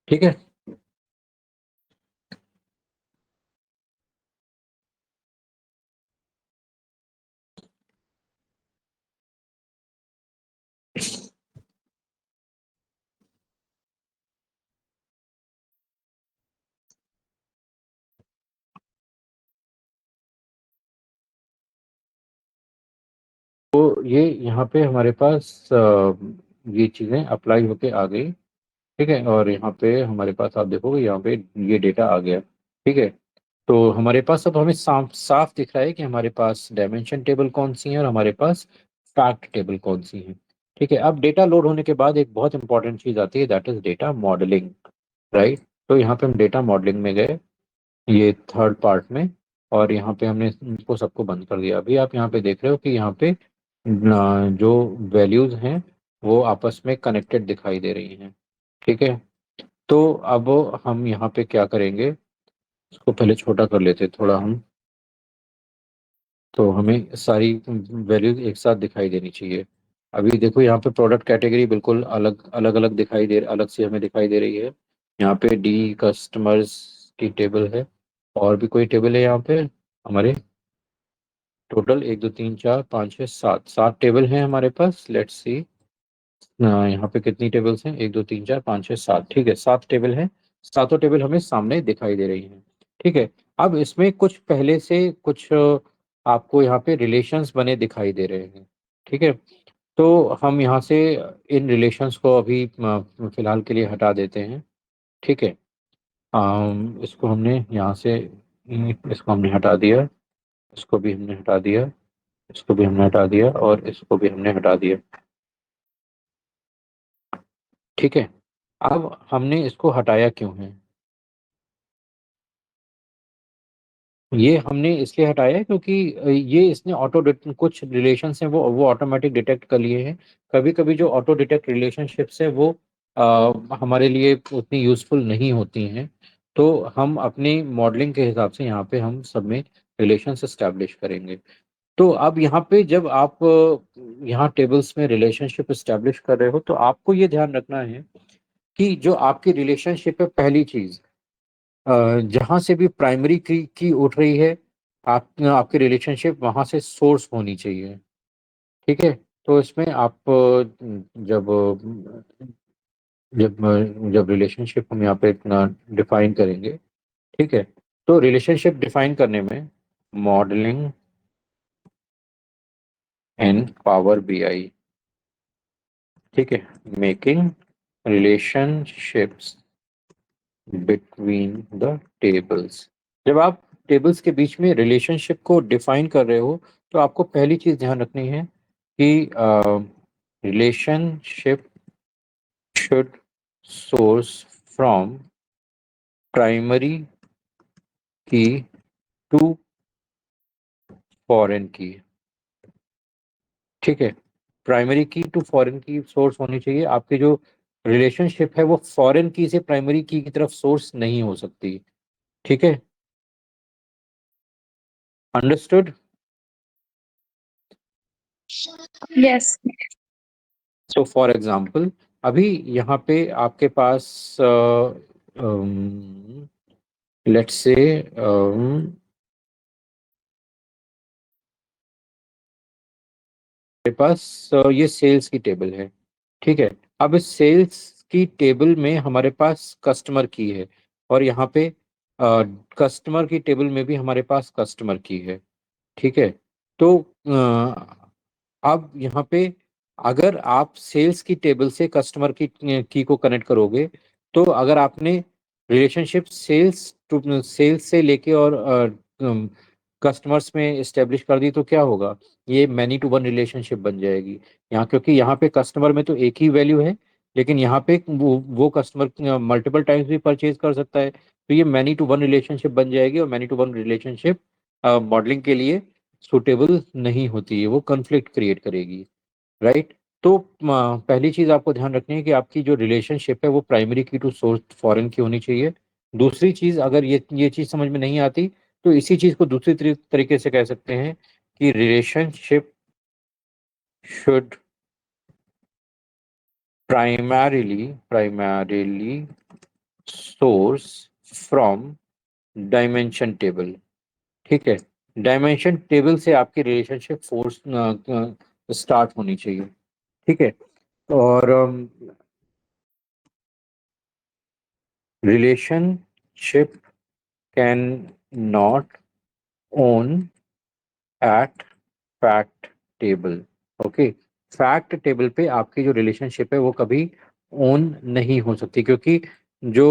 ठीक है। तो ये यहाँ पे हमारे पास ये चीज़ें अप्लाई होके आ गई, ठीक है। और यहाँ पे हमारे पास आप देखोगे यहाँ पे ये डेटा आ गया, ठीक है। तो हमारे पास अब हमें साफ साफ दिख रहा है कि हमारे पास डायमेंशन टेबल कौन सी है और हमारे पास फैक्ट टेबल कौन सी है, ठीक है। अब डेटा लोड होने के बाद एक बहुत इंपॉर्टेंट चीज़ आती है, that is data modelling, right. तो यहाँ पे हम डेटा मॉडलिंग में गए, ये थर्ड पार्ट में, और यहाँ पे हमने इनको सबको बंद कर दिया। अभी आप यहाँ पे देख रहे हो कि यहाँ पे जो वैल्यूज हैं वो आपस में कनेक्टेड दिखाई दे रही हैं, ठीक है। तो अब हम यहाँ पे क्या करेंगे, इसको पहले छोटा कर लेते हैं थोड़ा हम। तो हमें सारी वैल्यूज एक साथ दिखाई देनी चाहिए। अभी देखो यहाँ पे प्रोडक्ट कैटेगरी बिल्कुल अलग अलग अलग अलग से हमें दिखाई दे रही है। यहाँ पे डी कस्टमर्स की टेबल है, और भी कोई टेबल है यहाँ पे हमारे। टोटल 1 2 3 4 5 6 7 टेबल हैं हमारे पास। लेट्स सी यहाँ पे कितनी टेबल्स हैं, 1 2 3 4 5 6 7। ठीक है, 7 टेबल हैं। सातों टेबल हमें सामने दिखाई दे रही हैं। ठीक है, अब इसमें कुछ पहले से कुछ आपको यहाँ पे रिलेशंस बने दिखाई दे रहे हैं। ठीक है, तो हम यहाँ से इन रिलेशंस को अभी फिलहाल के लिए हटा देते हैं। ठीक है, इसको हमने यहाँ से इसको हमने हटा दिया, इसको भी हमने हटा दिया, इसको भी हमने हटा दिया, और इसको भी हमने हटा दिया। ठीक है, अब हमने इसको हटाया क्यों है? ये हमने इसलिए हटाया है क्योंकि ये इसने कुछ रिलेशंस हैं वो ऑटोमेटिक डिटेक्ट कर लिए हैं। कभी कभी जो ऑटो डिटेक्ट रिलेशनशिप्स है वो हमारे लिए उतनी यूजफुल नहीं होती हैं। तो हम अपनी मॉडलिंग के हिसाब से यहाँ पे हम सब में रिलेशंस एस्टैब्लिश करेंगे। तो अब यहाँ पे जब आप यहाँ टेबल्स में रिलेशनशिप एस्टैब्लिश कर रहे हो, तो आपको ये ध्यान रखना है कि जो आपकी रिलेशनशिप है, पहली चीज जहां से भी प्राइमरी की उठ रही है, आपकी रिलेशनशिप वहां से सोर्स होनी चाहिए। ठीक है, तो इसमें आप जब जब जब रिलेशनशिप हम यहाँ पे इतना डिफाइन करेंगे। ठीक है, तो रिलेशनशिप डिफाइन करने में मॉडलिंग इन पावर बीआई। ठीक है, making relationships between the tables. जब आप टेबल्स के बीच में रिलेशनशिप को डिफाइन कर रहे हो, तो आपको पहली चीज ध्यान रखनी है कि relationship should source from primary की टू फॉरेन की। ठीक है, प्राइमरी की टू फॉरेन की सोर्स होनी चाहिए। आपकी जो रिलेशनशिप है वो फॉरेन की से प्राइमरी की तरफ सोर्स नहीं हो सकती। ठीक है, understood? Yes. So for example, अभी यहाँ पे आपके पास लेट्स से मेरे पास ये सेल्स की टेबल है। ठीक है, अब इस सेल्स की टेबल में हमारे पास कस्टमर की है, और यहाँ पे कस्टमर की टेबल में भी हमारे पास कस्टमर की है। ठीक है, तो अब यहाँ पे अगर आप सेल्स की टेबल से कस्टमर की को कनेक्ट करोगे, तो अगर आपने रिलेशनशिप सेल्स टू सेल्स से लेके और कस्टमर्स में इस्टेब्लिश कर दी, तो क्या होगा? ये मैनी टू वन रिलेशनशिप बन जाएगी। यहाँ क्योंकि यहाँ पे कस्टमर में तो एक ही वैल्यू है, लेकिन यहाँ पे वो कस्टमर मल्टीपल टाइम्स भी परचेज कर सकता है, तो ये मैनी टू वन रिलेशनशिप बन जाएगी। और many to one relationship modelling के लिए सुटेबल नहीं होती है, वो कन्फ्लिक्ट क्रिएट करेगी। राइट? तो पहली चीज आपको ध्यान रखनी है कि आपकी जो रिलेशनशिप है वो प्राइमरी की टू सोर्स फॉरेन की होनी चाहिए। दूसरी चीज, अगर ये चीज समझ में नहीं आती, तो इसी चीज को दूसरी तरीके से कह सकते हैं कि relationship should primarily source from dimension table. ठीक है, डायमेंशन टेबल से आपकी रिलेशनशिप फोर्स स्टार्ट होनी चाहिए। ठीक है, और relationship can not own at fact table. Okay, fact table पे आपकी जो रिलेशनशिप है वो कभी ओन नहीं हो सकती, क्योंकि जो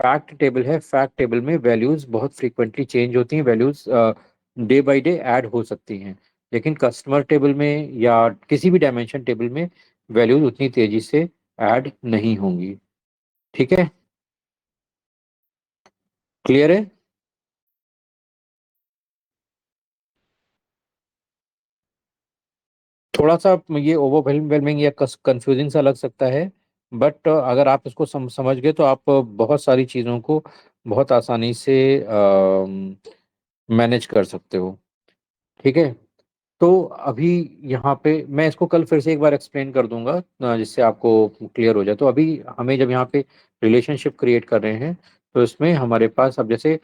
फैक्ट टेबल है, फैक्ट टेबल में वैल्यूज बहुत फ्रीक्वेंटली चेंज होती हैं, values day by day add हो सकती हैं। लेकिन कस्टमर टेबल में या किसी भी डायमेंशन टेबल में वैल्यूज उतनी तेजी से ऐड नहीं होंगी। ठीक है, क्लियर है? थोड़ा सा ये ओवरवेलमिंग या कंफ्यूजिंग सा लग सकता है, बट अगर आप इसको समझ गए तो आप बहुत सारी चीज़ों को बहुत आसानी से मैनेज कर सकते हो। ठीक है। तो अभी यहाँ पे मैं इसको कल फिर से एक बार एक्सप्लेन कर दूंगा, जिससे आपको क्लियर हो जाए। तो अभी हमें जब यहाँ पे रिलेशनशिप क्रिएट कर रहे हैं, तो इसमें हमारे पास अब जैसे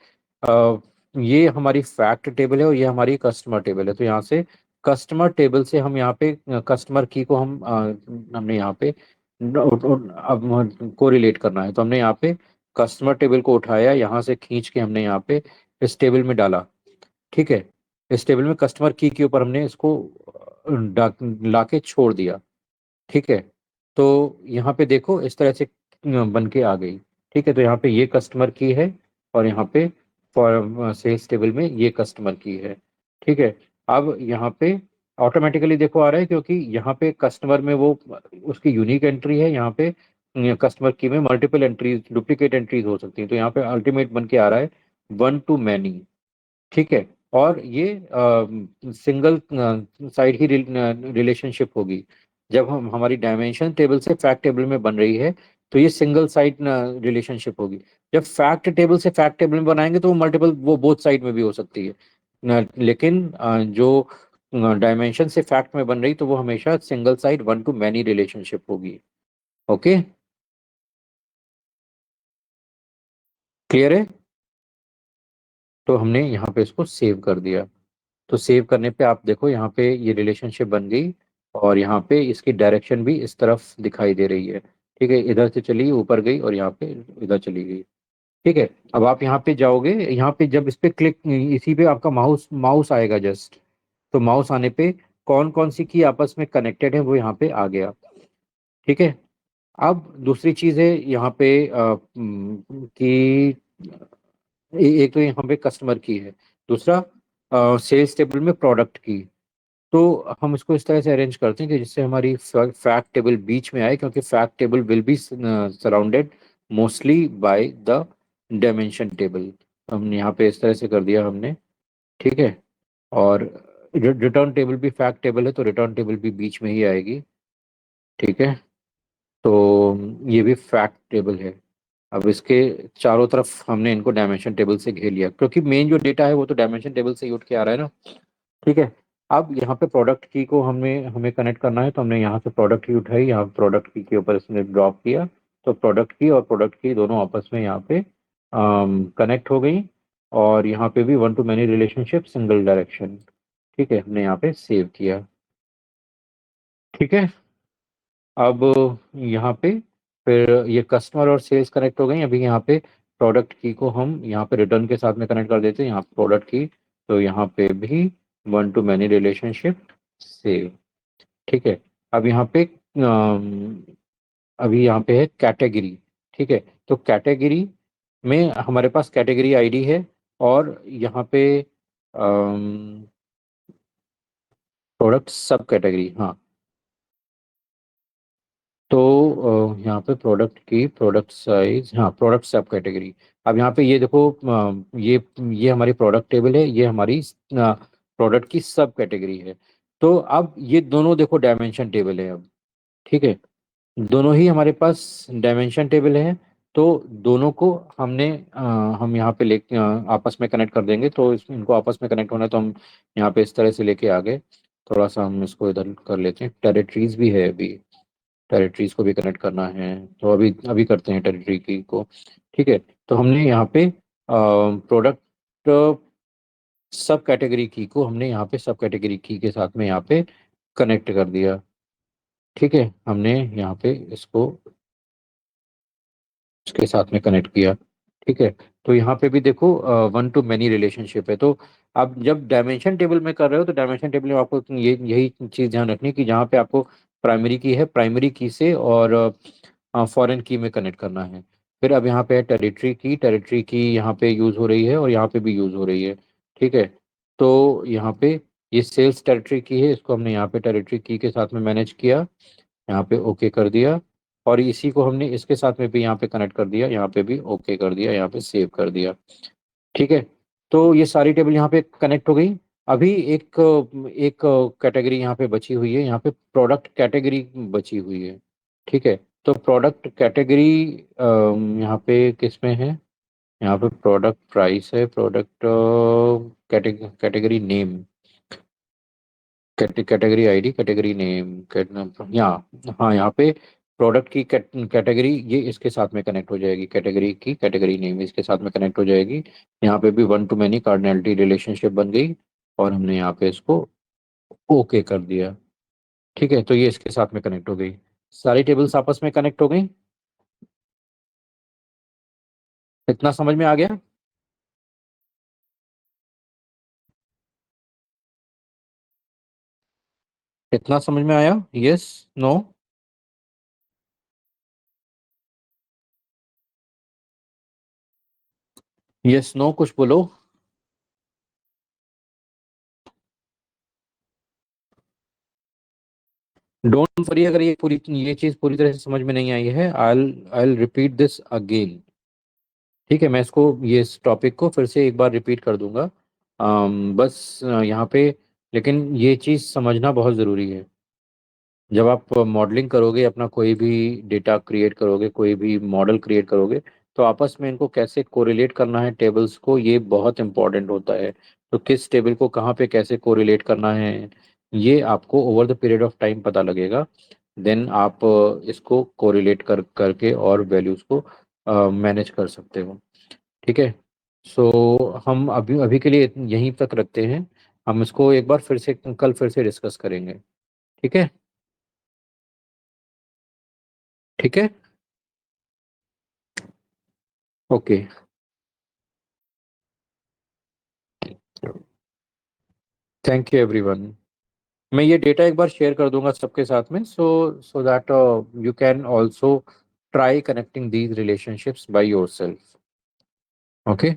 ये हमारी फैक्ट टेबल है और ये हमारी कस्टमर टेबल है। तो यहाँ से कस्टमर टेबल से हम यहाँ पे कस्टमर की को हमने यहाँ पे अब को रिलेट करना है। तो हमने यहाँ पे कस्टमर टेबल को उठाया, यहाँ से खींच के हमने यहाँ पे इस टेबल में डाला। ठीक है। इस टेबल में कस्टमर की के ऊपर हमने इसको लाके छोड़ दिया। ठीक है। तो यहाँ पे देखो इस तरह से बन के आ गई। ठीक है। तो यहाँ पे ये कस्टमर की है और यहाँ पे फॉर सेल्स टेबल में ये कस्टमर की है। ठीक है। अब यहाँ पे ऑटोमेटिकली देखो आ रहा है, क्योंकि यहाँ पे कस्टमर में वो उसकी यूनिक एंट्री है। यहाँ पे कस्टमर की में मल्टीपल एंट्रीज, डुप्लीकेट एंट्रीज हो सकती हैं। तो यहाँ पे अल्टीमेट बन के आ रहा है वन टू मैनी। ठीक है। और ये सिंगल साइड ही रिलेशनशिप होगी। जब हम हमारी डायमेंशन टेबल से फैक्ट टेबल में बन रही है, तो ये सिंगल साइड रिलेशनशिप होगी। जब फैक्ट टेबल से फैक्ट टेबल में बनाएंगे तो वो मल्टीपल, वो बोथ साइड में भी हो सकती है। लेकिन जो डायमेंशन से फैक्ट में बन रही, तो वो हमेशा single side one two many relationship होगी। ओके, क्लियर है? तो हमने यहाँ पे इसको सेव कर दिया। तो सेव करने पे आप देखो यहाँ पे ये रिलेशनशिप बन गई, और यहाँ पे इसकी डायरेक्शन भी इस तरफ दिखाई दे रही है। ठीक है। इधर से चली ऊपर गई और यहाँ पे इधर चली गई। ठीक है। अब आप यहाँ पे जाओगे, यहाँ पे जब इस पे क्लिक, इसी पे आपका माउस माउस आएगा जस्ट। तो माउस आने पे कौन कौन सी की आपस में कनेक्टेड है वो यहाँ पे आ गया। ठीक है। अब दूसरी चीज है यहाँ पे कि एक तो यहाँ पे कस्टमर की है, दूसरा सेल्स टेबल में प्रोडक्ट की। तो हम इसको इस तरह से अरेंज करते हैं कि जिससे हमारी फैक्ट टेबल बीच में आए, क्योंकि fact table will be surrounded mostly by the dimension table. हमने यहाँ पे इस तरह से कर दिया हमने। ठीक है। और रिटर्न टेबल भी फैक्ट टेबल है, तो रिटर्न टेबल भी बीच में ही आएगी। ठीक है। तो ये भी फैक्ट टेबल है। अब इसके चारों तरफ हमने इनको डायमेंशन टेबल से घेर लिया, क्योंकि मेन जो डेटा है वो तो डायमेंशन टेबल से ही उठ के आ रहा है ना। ठीक है। अब यहाँ पे प्रोडक्ट की को हमें हमें कनेक्ट करना है, तो हमने यहाँ से प्रोडक्ट की उठाई, यहाँ प्रोडक्ट की के ऊपर इसने ड्रॉप किया। तो प्रोडक्ट की और प्रोडक्ट की दोनों आपस में यहाँ पे कनेक्ट हो गई। और यहाँ पे भी one two many relationship, single direction. ठीक है। हमने यहाँ पे सेव किया। ठीक है। अब यहाँ पे फिर ये कस्टमर और सेल्स कनेक्ट हो गई। अभी यहाँ पे प्रोडक्ट की को हम यहाँ पे रिटर्न के साथ में कनेक्ट कर देते हैं, यहाँ प्रोडक्ट की। तो यहाँ पे भी one two many relationship save. ठीक है। अब यहाँ पे अभी यहाँ पे है कैटेगरी। ठीक है। तो कैटेगरी में हमारे पास कैटेगरी आईडी है, और यहाँ पे प्रोडक्ट सब कैटेगरी, हाँ। तो यहाँ पे प्रोडक्ट की प्रोडक्ट साइज, हाँ, प्रोडक्ट सब कैटेगरी। अब यहाँ पे ये देखो, ये हमारी प्रोडक्ट टेबल है, ये हमारी प्रोडक्ट की सब कैटेगरी है। तो अब ये दोनों देखो डायमेंशन टेबल है अब। ठीक है। दोनों ही हमारे पास डायमेंशन टेबल है। तो दोनों को हमने हम यहाँ पे ले आपस में कनेक्ट कर देंगे। तो इनको आपस में कनेक्ट होना है, तो हम यहाँ पे इस तरह से लेके आ गए। थोड़ा सा हम इसको इधर कर लेते हैं, टेरिटरीज भी है अभी, टेरिटरीज को भी कनेक्ट करना है। तो अभी अभी करते हैं टेरिटरी की को। ठीक है। तो हमने यहाँ पे प्रोडक्ट सब कैटेगरी की को हमने यहाँ पे सब कैटेगरी की के साथ में यहाँ पे कनेक्ट कर दिया। ठीक है। हमने यहाँ पे इसको इसके साथ में कनेक्ट किया। ठीक है। तो यहाँ पे भी देखो वन टू मैनी रिलेशनशिप है। तो आप जब डायमेंशन टेबल में कर रहे हो, तो डायमेंशन टेबल में आपको ये यही चीज़ ध्यान रखनी है कि जहाँ पे आपको प्राइमरी की है, प्राइमरी की से और फॉरेन की में कनेक्ट करना है। फिर अब यहाँ पे है टेरिटरी की, टेरिटरी की यहाँ पे यूज़ हो रही है और यहाँ पे भी यूज़ हो रही है। ठीक है। तो यहाँ पे ये सेल्स टेरिटरी की है, इसको हमने यहाँ पे टेरिटरी की के साथ में मैनेज किया, यहाँ पे ओके कर दिया। और इसी को हमने इसके साथ में भी यहाँ पे कनेक्ट कर दिया, यहाँ पे भी ओके कर दिया, यहाँ पे सेव कर दिया। ठीक है। तो ये सारी टेबल यहाँ पे कनेक्ट हो गई। अभी एक एक कैटेगरी यहाँ पे बची हुई है, यहाँ पे प्रोडक्ट कैटेगरी बची हुई है। ठीक है। तो प्रोडक्ट कैटेगरी यहाँ पे किस में है? यहाँ पे प्रोडक्ट प्राइस है, product category name, category ID, category name, यहाँ, हाँ, यहाँ पे प्रोडक्ट की कैटेगरी ये इसके साथ में कनेक्ट हो जाएगी, कैटेगरी की कैटेगरी नेम इसके साथ में कनेक्ट हो जाएगी। यहाँ पे भी one two many cardinality relationship बन गई और हमने यहाँ पे इसको ओके कर दिया। ठीक है, तो ये इसके साथ में कनेक्ट हो गई, सारी टेबल्स आपस में कनेक्ट हो गई। इतना समझ में आ गया? इतना समझ में आया? Yes, no? यस, नो, कुछ बोलो। डोंट वरी, अगर ये चीज पूरी तरह से समझ में नहीं आई है, आई रिपीट दिस अगेन। ठीक है, मैं इसको ये इस टॉपिक को फिर से एक बार रिपीट कर दूंगा। बस यहाँ पे लेकिन ये चीज़ समझना बहुत ज़रूरी है। जब आप मॉडलिंग करोगे, अपना कोई भी डेटा क्रिएट करोगे, कोई भी मॉडल क्रिएट करोगे, तो आपस में इनको कैसे कोरिलेट करना है टेबल्स को, ये बहुत इंपॉर्टेंट होता है। तो किस टेबल को कहाँ पे कैसे कोरिलेट करना है, ये आपको over the period of time पता लगेगा। देन आप इसको कोरिलेट करके और वैल्यूज को मैनेज कर सकते हो। ठीक है, सो हम अभी अभी के लिए यहीं तक रखते हैं। हम इसको एक बार फिर से कल फिर से डिस्कस करेंगे। ठीक है? ठीक है, ओके। Thank you everyone. मैं ये डेटा एक बार शेयर कर दूंगा सबके साथ में, so so that you can also try connecting these relationships by yourself. Okay.